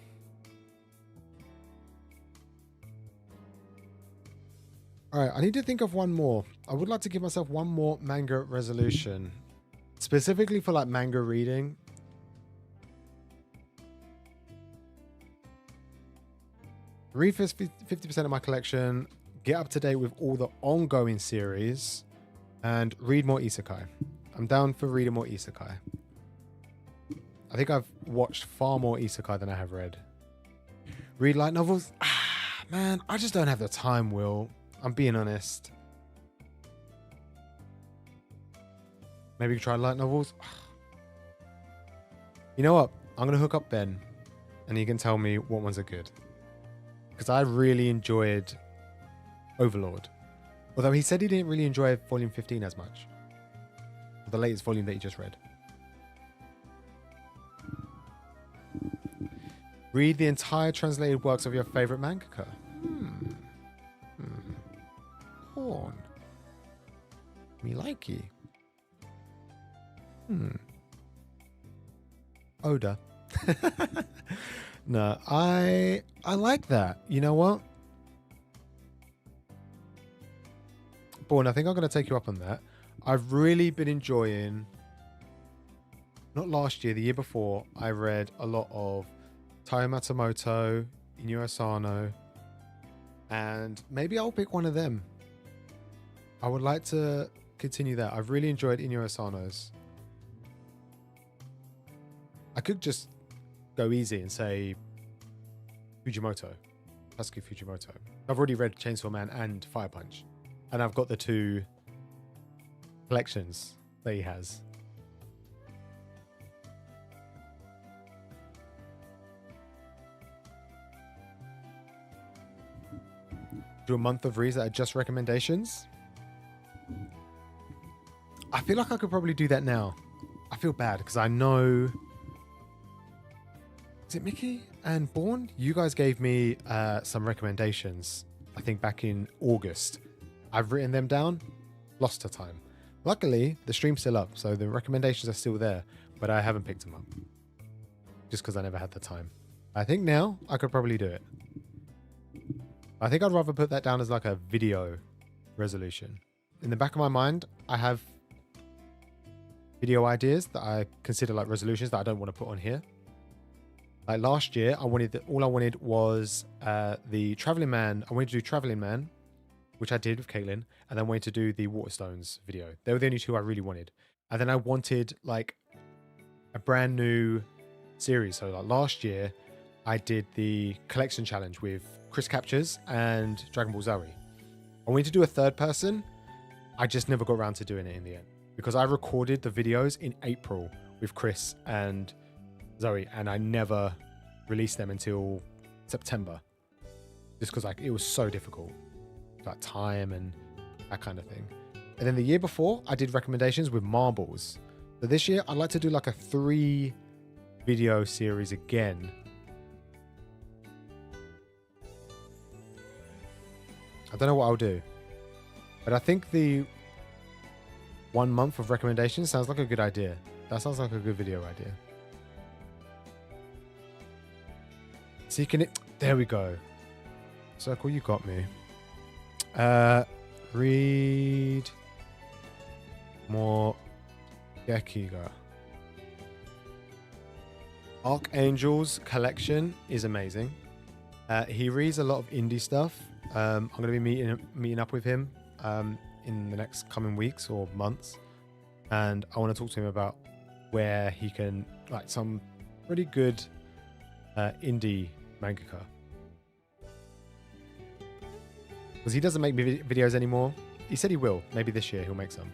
All right, I need to think of one more. I would like to give myself one more manga resolution, specifically for like manga reading. Read 50% of my collection, get up to date with all the ongoing series, and read more isekai. I'm down for reading more isekai. I think I've watched far more isekai than I have read. Read light novels? Man, I just don't have the time, Will. I'm being honest. Maybe try light novels? You know what? I'm going to hook up Ben and he can tell me what ones are good. Because I really enjoyed Overlord. Although he said he didn't really enjoy Volume 15 as much. The latest volume that he just read. Read the entire translated works of your favorite mangaka. Horn. Me likey. Oda. No, I like that. You know what? Born, I think I'm going to take you up on that. I've really been enjoying, not last year, the year before, I read a lot of Taiyo Matsumoto, Inyo Asano, and maybe I'll pick one of them. I would like to continue that. I've really enjoyed Inyo Asano's. I could just go easy and say Fujimoto, Sasuke Fujimoto. I've already read Chainsaw Man and Fire Punch, and I've got the 2 collections that he has. do a month of reads that are just recommendations. I feel like I could probably do that now. I feel bad because I know... Is it Mickey and Bourne? You guys gave me some recommendations, I think back in August. I've written them down, lost to time. Luckily, the stream's still up, so the recommendations are still there, but I haven't picked them up. Just because I never had the time. I think now I could probably do it. I think I'd rather put that down as like a video resolution. In the back of my mind, I have video ideas that I consider like resolutions that I don't want to put on here. Like last year, all I wanted was the Traveling Man. I wanted to do Traveling Man, which I did with Caitlin, and then wanted to do the Waterstones video. They were the only two I really wanted. And then I wanted like a brand new series. So like last year, I did the collection challenge with Chris Captures and Dragon Ball Zoe. I wanted to do a third person. I just never got around to doing it in the end because I recorded the videos in April with Chris and Zoe, and I never released them until September, just because like it was so difficult, like time and that kind of thing. And then the year before, I did recommendations with marbles. So this year, I'd like to do like a 3 video series again. I don't know what I'll do, but I think the 1 month of recommendations sounds like a good idea. That sounds like a good video idea. Seeking it. There we go. Circle, you got me. Read more Gekiga. Archangel's collection is amazing. He reads a lot of indie stuff. I'm going to be meeting up with him in the next coming weeks or months, and I want to talk to him about where he can like some pretty good indie mangaka, because he doesn't make videos anymore. He said he will. Maybe this year he'll make some.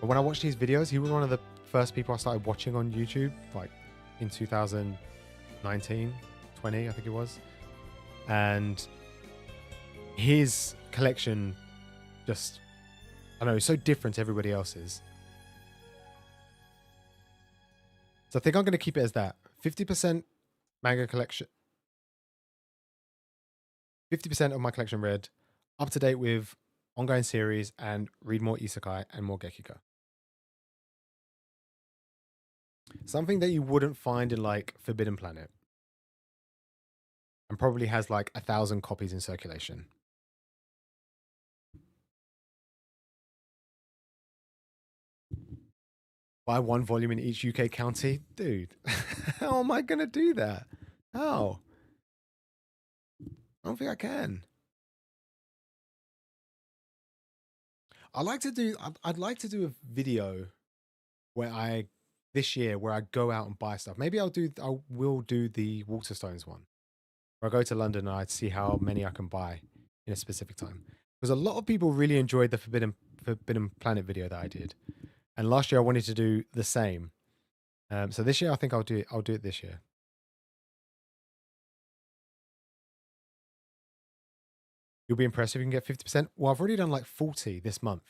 But when I watched his videos, he was one of the first people I started watching on YouTube, like in 2019, 20, I think it was. And his collection just, I don't know, it's so different to everybody else's. So I think I'm going to keep it as that. 50% manga collection. 50% of my collection read, up to date with ongoing series, and read more isekai and more gekiga. Something that you wouldn't find in like Forbidden Planet. And probably has like 1,000 copies in circulation. Buy 1 volume in each UK county? Dude, how am I going to do that? How? I don't think I can. I'd like to do a video where this year where I go out and buy stuff. Maybe I will do the Waterstones one. Where I go to London and I see how many I can buy in a specific time. Because a lot of people really enjoyed the Forbidden Planet video that I did. And last year I wanted to do the same. So this year I think I'll do it this year. You'll be impressed if you can get 50%. Well, I've already done like 40 this month.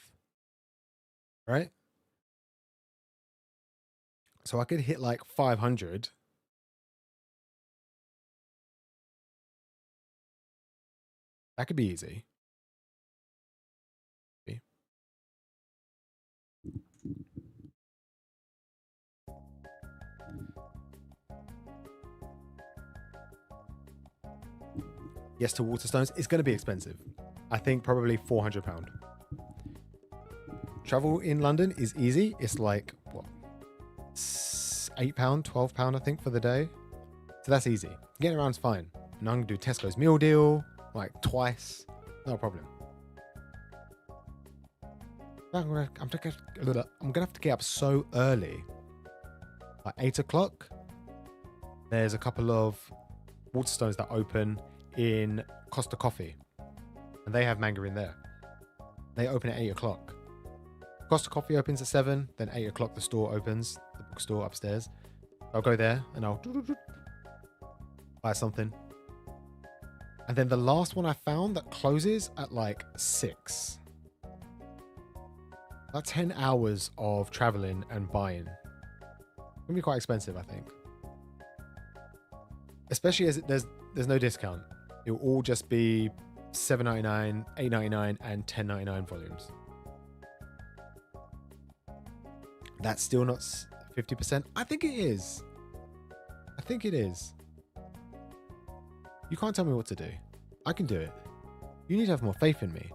Right? So I could hit like 500. That could be easy. Yes to Waterstones. It's going to be expensive. I think probably £400. Travel in London is easy. It's like, what, £8, £12, I think, for the day. So that's easy. Getting around is fine. And I'm going to do Tesco's meal deal like twice. No problem. I'm going to have to get up so early. Like 8 o'clock. There's a couple of Waterstones that open in Costa Coffee, and they have manga in there. They open at 8 o'clock. Costa Coffee opens at 7, then 8 o'clock the store opens, the bookstore upstairs. I'll go there and I'll buy something. And then the last one I found that closes at like 6. That's 10 hours of traveling and buying. It's gonna be quite expensive, I think. Especially as there's no discount. It will all just be $7.99, $8.99, and $10.99 volumes. That's still not 50%. I think it is. I think it is. You can't tell me what to do. I can do it. You need to have more faith in me.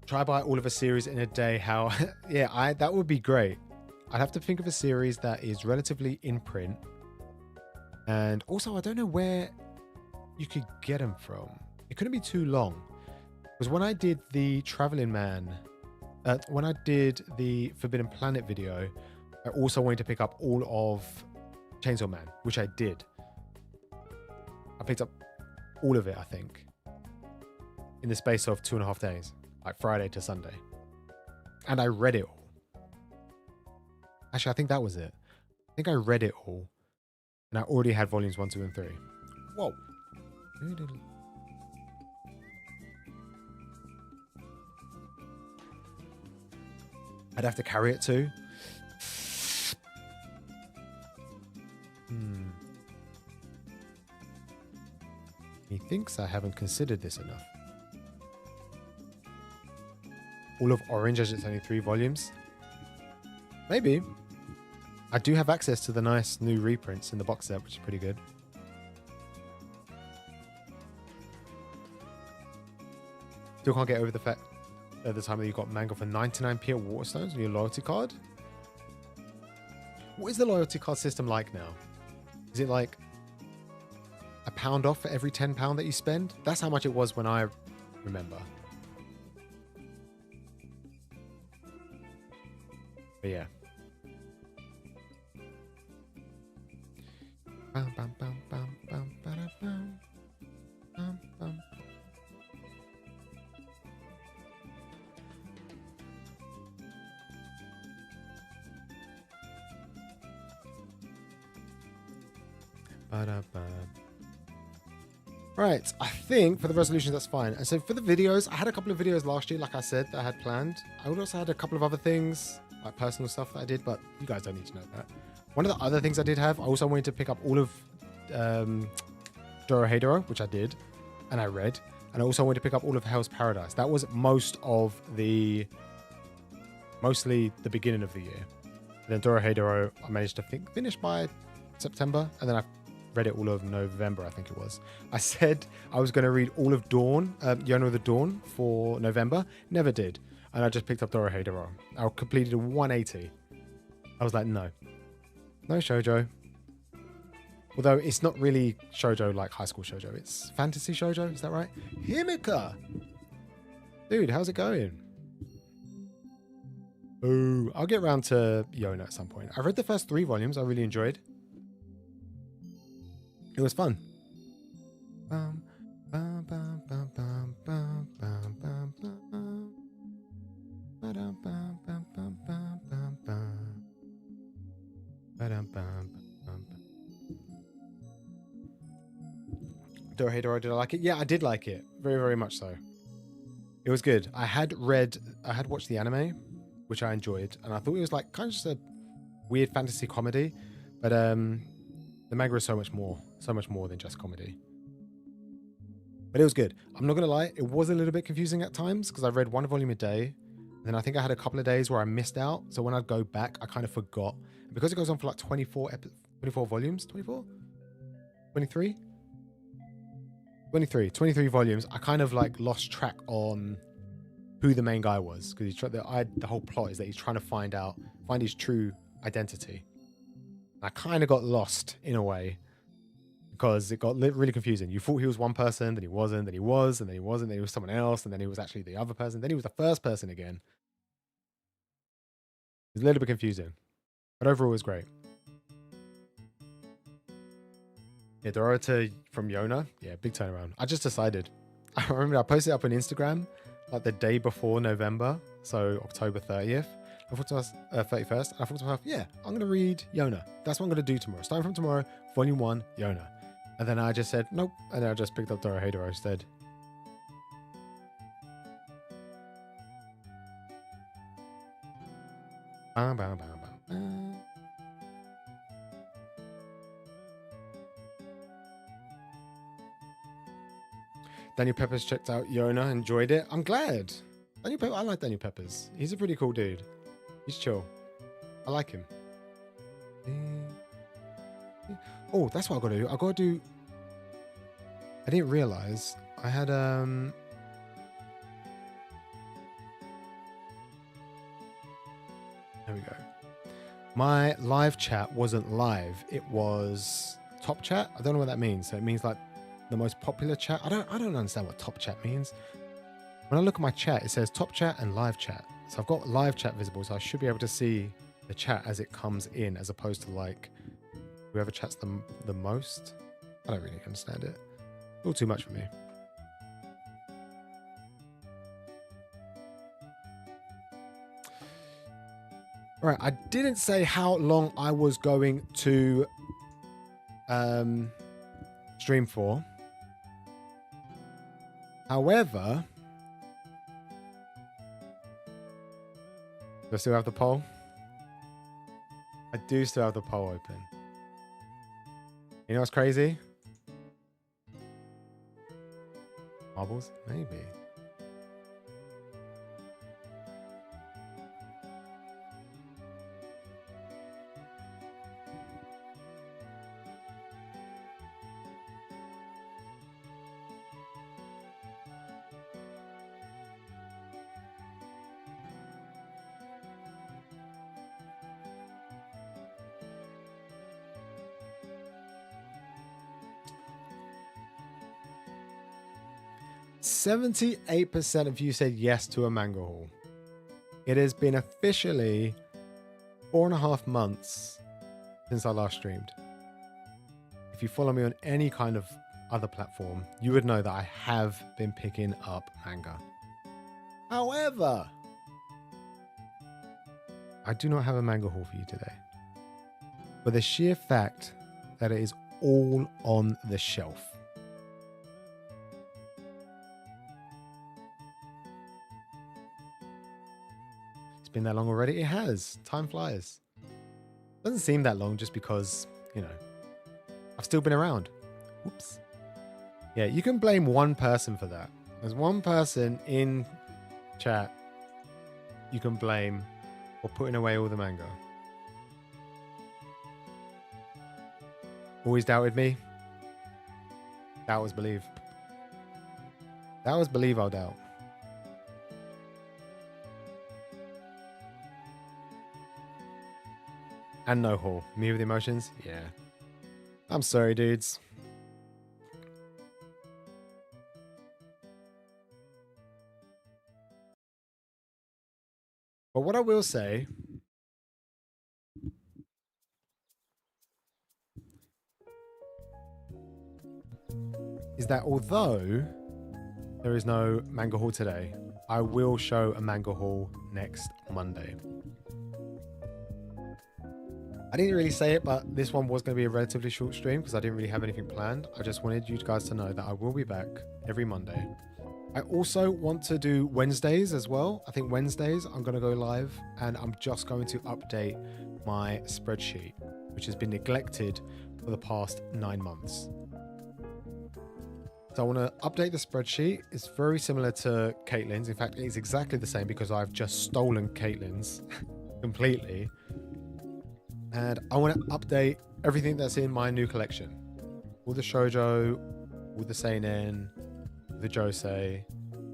Try buy all of a series in a day. How? Yeah, that would be great. I'd have to think of a series that is relatively in print. And also, I don't know where you could get them from. It couldn't be too long. Because when I did the Traveling Man, when I did the Forbidden Planet video, I also wanted to pick up all of Chainsaw Man, which I did. I picked up all of it, I think, in the space of 2.5 days, like Friday to Sunday. And I read it all. Actually, I think that was it. I think I read it all. And I already had volumes 1, 2, and 3. Whoa. I'd have to carry it too. He thinks I haven't considered this enough. All of Orange, as it's only 3 volumes. Maybe. I do have access to the nice new reprints in the box set, which is pretty good. Still can't get over the fact at the time that you got manga for 99p at Waterstones on your loyalty card. What is the loyalty card system like now? Is it like £1 off for every £10 that you spend? That's how much it was when I remember. But yeah. Bum, bum, bum, bum, bum, bada, bum, bum, bum. Right, I think for the resolutions that's fine. And so for the videos, I had a couple of videos last year, like I said, that I had planned. I also had a couple of other things, like personal stuff that I did, but you guys don't need to know that. One of the other things I did have, I also wanted to pick up all of Dorohedoro, which I did, and I read. And I also wanted to pick up all of Hell's Paradise. That was mostly the beginning of the year. And then Dorohedoro, I managed to finish by September, and then I read it all of November, I think it was. I said I was going to read all of Dawn, Yona of the Dawn for November. Never did. And I just picked up Dorohedoro. I completed a 180. I was like, no. No shoujo. Although it's not really shoujo like high school shoujo. It's fantasy shoujo. Is that right? Himika! Dude, how's it going? Oh, I'll get around to Yona at some point. I read the first 3 volumes. I really enjoyed. It was fun. Bum, bum, bum, bum, bum, bum, bum, bum, bum. Ba-dum, bum, bum, bum, bum, bum, bum. Ba-dum, bum, bum, bum. Dorohedoro, did I like it? Yeah, I did like it. Very, very much so. It was good. I had watched the anime, which I enjoyed, and I thought it was like kind of just a weird fantasy comedy, but the manga is so much more than just comedy. But it was good. I'm not going to lie, it was a little bit confusing at times because I read 1 volume a day. And then I think I had a couple of days where I missed out. So when I'd go back, I kind of forgot. And because it goes on for like 24 volumes, 24? 23? 23 volumes, I kind of like lost track on who the main guy was. Because the whole plot is that he's trying to find his true identity. I kind of got lost in a way because it got really confusing. You thought he was one person, then he wasn't, then he was, and then he wasn't, then he was someone else, and then he was actually the other person, then he was the first person again. It was a little bit confusing, but overall it was great. Yeah, Dorota from Yona, yeah, big turnaround. I just decided. I remember I posted it up on Instagram like the day before November, so October 30th. I thought to myself, 31st, and I thought to myself, yeah, I'm going to read Yona. That's what I'm going to do tomorrow. Starting from tomorrow, volume 1, Yona. And then I just said, nope. And then I just picked up Dorohedoro instead. Daniel Peppers checked out Yona, enjoyed it. I'm glad. I like Daniel Peppers. He's a pretty cool dude. He's chill. I like him. Oh, that's what I gotta do. I gotta do. I didn't realize I had There we go. My live chat wasn't live. It was top chat. I don't know what that means. So it means like the most popular chat. I don't understand what top chat means. When I look at my chat, it says top chat and live chat. So I've got live chat visible, so I should be able to see the chat as it comes in, as opposed to like whoever chats the most. I don't really understand it. A little too much for me. All right, I didn't say how long I was going to stream for. However, do I still have the poll? I do still have the poll open. You know what's crazy? Marbles? Maybe. %78% of you said yes to a manga haul. It has been officially 4.5 months since I last streamed. If you follow me on any kind of other platform, you would know that I have been picking up manga. However, I do not have a manga haul for you today. For the sheer fact that it is all on the shelf. It's been that long already? It has. Time flies. Doesn't seem that long just because, you know, I've still been around. Whoops. Yeah, you can blame one person for that. There's one person in chat you can blame for putting away all the manga. Always doubted me. Doubt was believe. Doubt was believe, I'll doubt. And no haul. Me with emotions? Yeah. I'm sorry, dudes. But what I will say is that although there is no manga haul today, I will show a manga haul next Monday. I didn't really say it, but this one was going to be a relatively short stream because I didn't really have anything planned. I just wanted you guys to know that I will be back every Monday. I also want to do Wednesdays as well. I think Wednesdays I'm going to go live and I'm just going to update my spreadsheet, which has been neglected for the past 9 months. So I want to update the spreadsheet. It's very similar to Caitlin's. In fact, it's exactly the same because I've just stolen Caitlin's completely. And I want to update everything that's in my new collection. All the shoujo, all the seinen, the josei,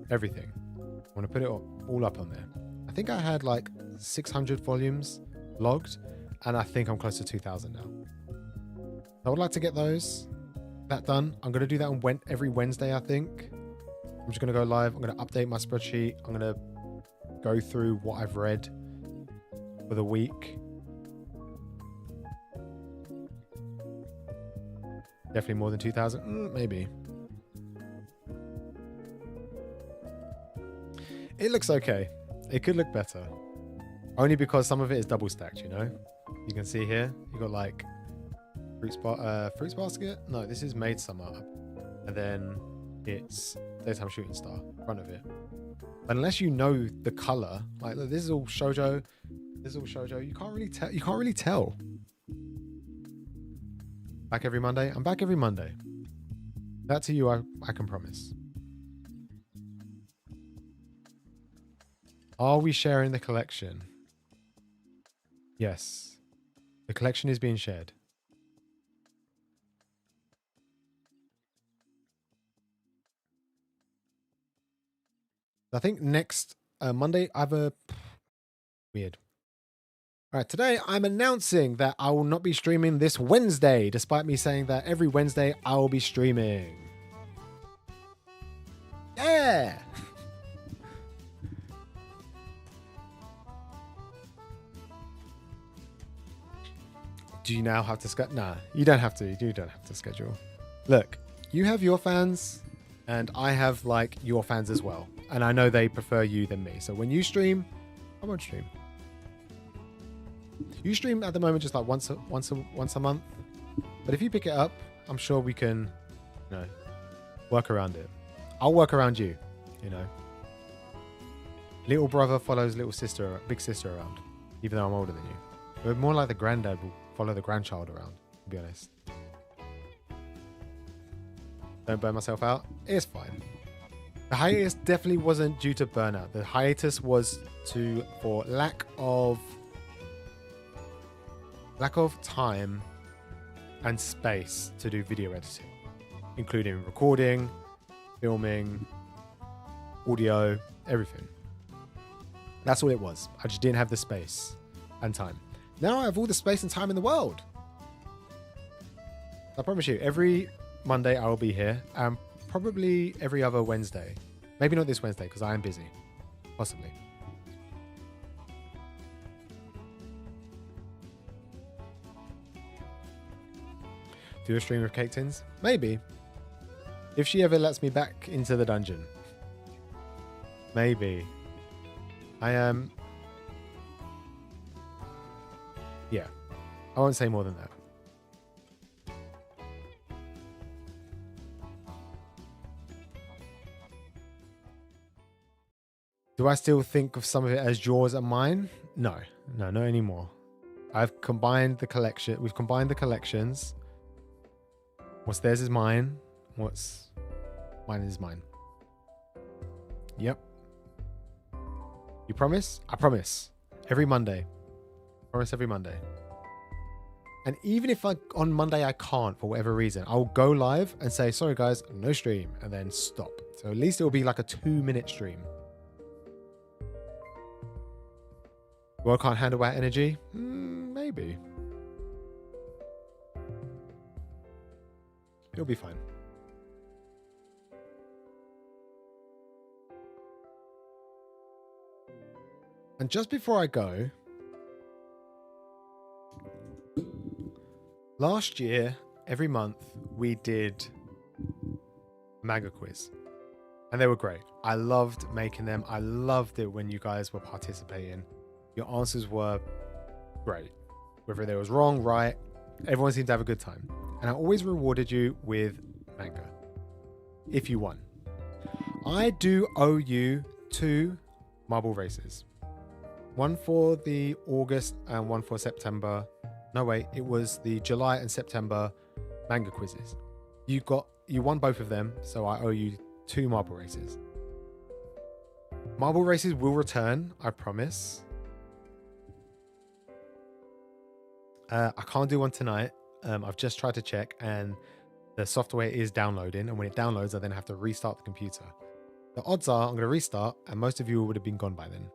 everything. I want to put it all up on there. I think I had like 600 volumes logged, and I think I'm close to 2,000 now. I would like to get that done. I'm going to do that on every Wednesday, I think. I'm just going to go live. I'm going to update my spreadsheet. I'm going to go through what I've read for the week. Definitely more than 2,000. Maybe. It looks okay. It could look better. Only because some of it is double stacked, you know? You can see here, you got like fruits basket. No, this is Made Summer. And then it's Daytime Shooting Star, front of it. Unless you know the color, like look, this is all shoujo, this is all shoujo. You can't really tell. You can't really tell. Back every Monday. I'm back every Monday. That to you, I can promise. Are we sharing the collection? Yes. The collection is being shared. I think next Monday, I have a... Weird. All right, today I'm announcing that I will not be streaming this Wednesday, despite me saying that every Wednesday I will be streaming. Yeah! Do you now have to schedule? Nah, you don't have to. You don't have to schedule. Look, you have your fans, and I have like your fans as well. And I know they prefer you than me. So when you stream, I won't stream. You stream at the moment just like once a month. But if you pick it up, I'm sure we can, you know, work around it. I'll work around you, you know. Little brother follows little sister, big sister around, even though I'm older than you. We're more like the granddad will follow the grandchild around, to be honest. Don't burn myself out. It's fine. The hiatus definitely wasn't due to burnout. The hiatus was for lack of time and space to do video editing, including recording, filming, audio, everything. That's all it was. I just didn't have the space and time. Now I have all the space and time in the world. I promise you, every Monday I will be here, and probably every other Wednesday. Maybe not this Wednesday because I am busy. Possibly. Do a stream of Cake Tins? Maybe. If she ever lets me back into the dungeon. Maybe. I am... Yeah. I won't say more than that. Do I still think of some of it as yours and mine? No. No, not anymore. I've combined the collection. We've combined the collections. What's theirs is mine. What's mine is mine. Yep. You promise? I promise. Every Monday. Promise every Monday. And even if on Monday I can't for whatever reason, I'll go live and say, sorry guys, no stream, and then stop. So at least it'll be like a 2-minute stream. Well, I can't handle that energy? Maybe. It'll be fine. And just before I go, last year, every month, we did a manga quiz. And they were great. I loved making them. I loved it when you guys were participating. Your answers were great. Whether they was wrong, right, everyone seemed to have a good time. And I always rewarded you with manga if you won. I do owe you 2 marble races. One for the August and one for September. No, wait, it was the July and September manga quizzes. You won both of them, so I owe you 2 marble races. Marble races will return, I promise. I can't do one tonight. I've just tried to check and the software is downloading, and when it downloads I then have to restart the computer. The odds are I'm going to restart and most of you would have been gone by then.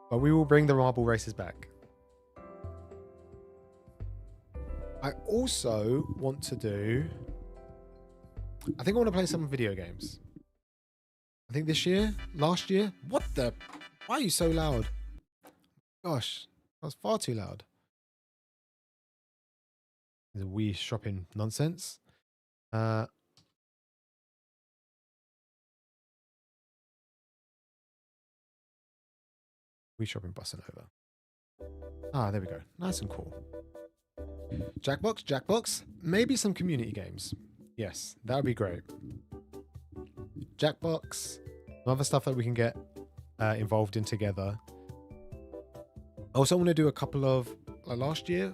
But we will bring the marble races back. I also want to do... I think I want to play some video games. I think this year? Last year? What the... Why are you so loud? Gosh, that was far too loud. There's a wee shopping nonsense. We shopping bussing over. Ah, there we go. Nice and cool. Jackbox. Maybe some community games. Yes, that would be great. Jackbox, some other stuff that we can get involved in together. I also want to do a couple of, like last year,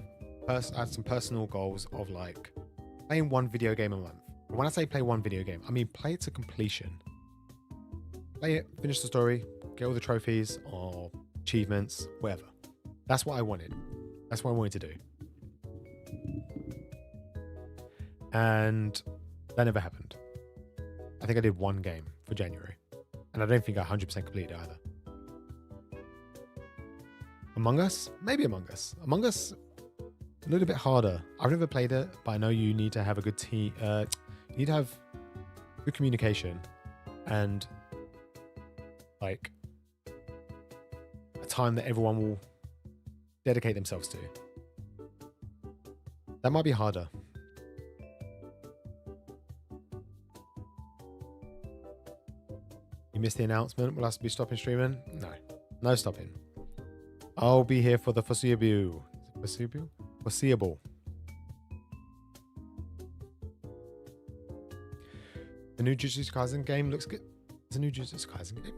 I had some personal goals of like playing one video game a month. But when I say play one video game, I mean play it to completion. Play it, finish the story, get all the trophies or achievements, whatever. That's what I wanted. That's what I wanted to do. And that never happened. I think I did one game for January. And I don't think I 100% completed it either. Among Us? Maybe Among Us. Among Us, a little bit harder. I've never played it, but I know you need to have a good team. You need to have good communication and like a time that everyone will dedicate themselves to. That might be harder. You missed the announcement. Will I be stopping streaming? No. No stopping. I'll be here for the foreseeable. Foreseeable. The new Jujutsu Kaisen game looks good. It's a new Jujutsu Kaisen game.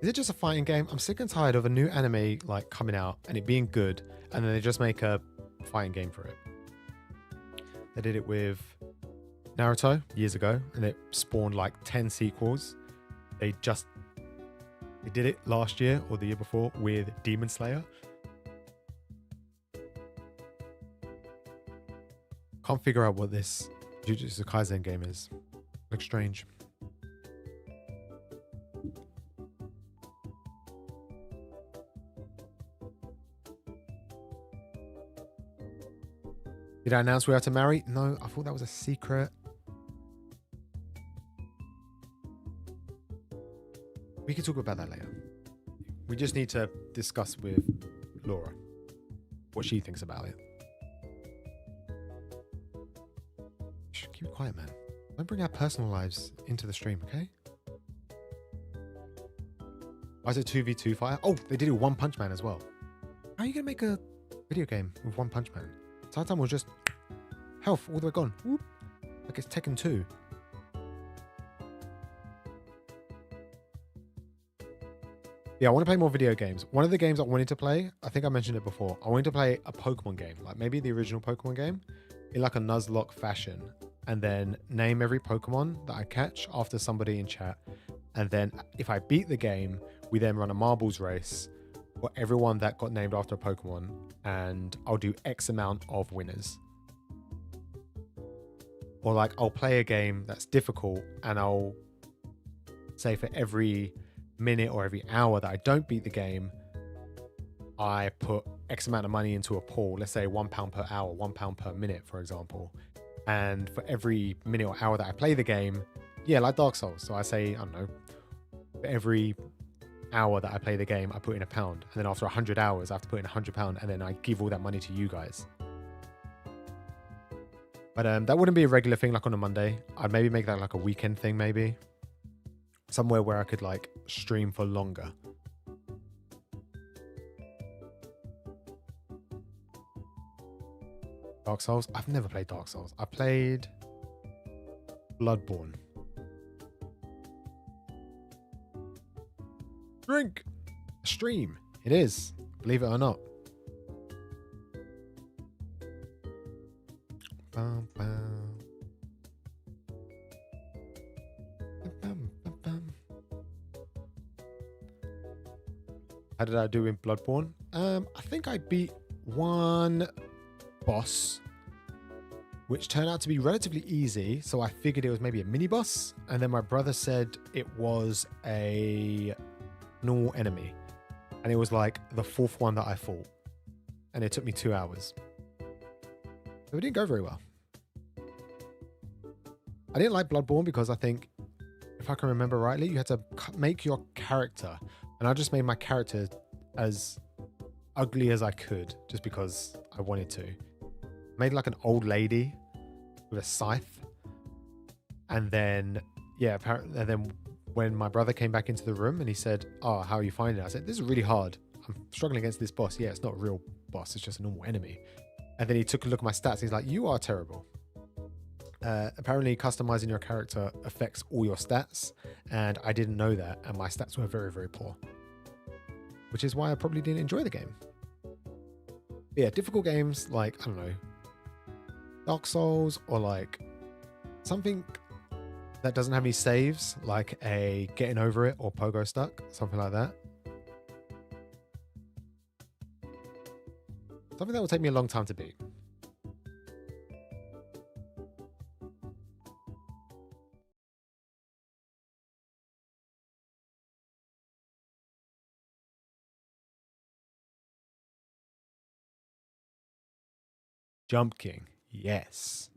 Is it just a fighting game? I'm sick and tired of a new anime like coming out and it being good, and then they just make a fighting game for it. They did it with Naruto years ago, and it spawned like 10 sequels. They did it last year or the year before with Demon Slayer. Can't figure out what this Jujutsu Kaisen game is. Looks strange. Did I announce we have to marry? No, I thought that was a secret. We can talk about that later. We just need to discuss with Laura what she thinks about it. Shh, keep it quiet, man. Don't bring our personal lives into the stream, okay? Why is it 2v2 fire? Oh, they did it with One Punch Man as well. How are you going to make a video game with One Punch Man? Titan was just health all the way gone. Whoop. Like it's Tekken 2. Yeah, I want to play more video games. One of the games I wanted to play, I think I mentioned it before. I wanted to play a Pokemon game, like maybe the original Pokemon game, in like a Nuzlocke fashion, and then name every Pokemon that I catch after somebody in chat. And then if I beat the game, we then run a marbles race for everyone that got named after a Pokemon, and I'll do X amount of winners. Or like I'll play a game that's difficult and I'll say for every minute or every hour that I don't beat the game, I put X amount of money into a pool. Let's say £1 per hour, £1 per minute, for example. And for every minute or hour that I play the game, yeah, like Dark Souls. So I say, I don't know, for every hour that I play the game, I put in £1. And then after 100 hours, I have to put in £100, and then I give all that money to you guys. But that wouldn't be a regular thing like on a Monday. I'd maybe make that like a weekend thing, maybe. Somewhere where I could like stream for longer. Dark Souls? I've never played Dark Souls. I played Bloodborne. Drink! Stream. It is. Believe it or not. Bum, bum. Bum, bum, bum. How did I do in Bloodborne? I think I beat one boss, which turned out to be relatively easy. So I figured it was maybe a mini boss. And then my brother said it was a normal enemy. And it was like the fourth one that I fought. And it took me 2 hours. So it didn't go very well. I didn't like Bloodborne because I think, if I can remember rightly, you had to make your character. And I just made my character as ugly as I could just because I wanted to. Made like an old lady with a scythe. And then yeah, apparently, and then when my brother came back into the room and he said, "Oh, how are you finding it?" I said, "This is really hard. I'm struggling against this boss. Yeah, it's not a real boss. It's just a normal enemy." And then he took a look at my stats. He's like, "You are terrible." Apparently, customizing your character affects all your stats, and I didn't know that, and my stats were very, very poor, which is why I probably didn't enjoy the game. But yeah, difficult games like, I don't know, Dark Souls, or like something that doesn't have any saves, like a Getting Over It or Pogo Stuck, something like that. Something that will take me a long time to beat. Jump King, yes.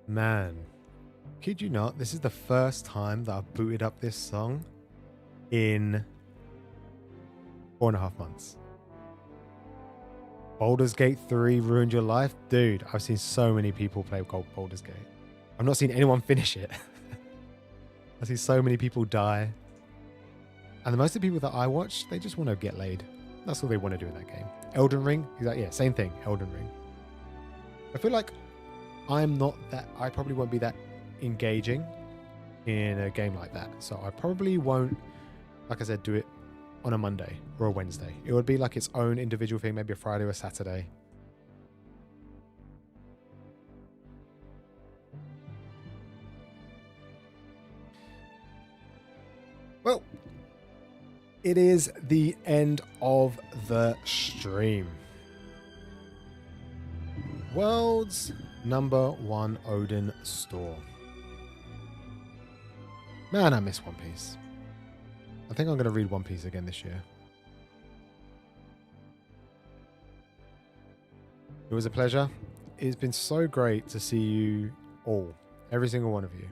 Man, kid you not, this is the first time that I've booted up this song in 4.5 months. Baldur's Gate 3 ruined your life? Dude, I've seen so many people play Baldur's Gate. I've not seen anyone finish it. I've seen so many people die. And the most of the people that I watch, they just want to get laid. That's all they want to do in that game. Elden Ring, exactly, yeah, same thing, Elden Ring. I feel like I probably won't be that engaging in a game like that. So I probably won't, like I said, do it on a Monday or a Wednesday. It would be like its own individual thing, maybe a Friday or a Saturday. Well, it is the end of the stream. World's #1 Odin store. Man, I miss One Piece. I think I'm going to read One Piece again this year. It was a pleasure. It's been so great to see you all, every single one of you.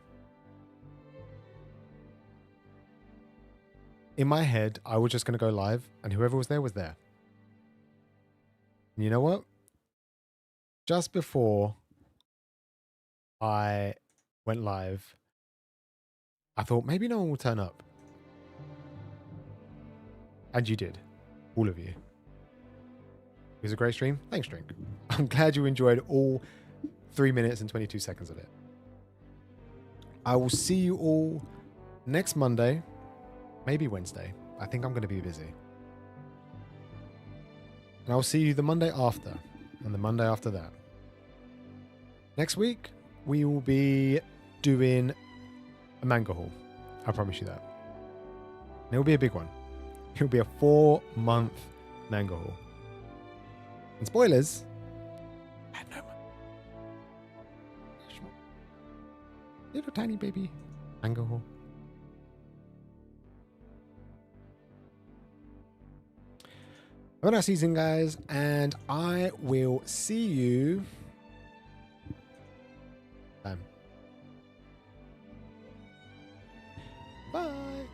In my head, I was just going to go live, and whoever was there was there. And you know what? Just before I went live, I thought maybe no one will turn up. And you did. All of you. It was a great stream. Thanks, Drink. I'm glad you enjoyed all 3 minutes and 22 seconds of it. I will see you all next Monday, maybe Wednesday. I think I'm going to be busy. And I'll see you the Monday after, and the Monday after that. Next week, we will be doing a manga haul. I promise you that. And it will be a big one. It will be a 4-month manga haul. And spoilers, I have no money. Little tiny baby manga haul. Have a nice season, guys, and I will see you. Bye.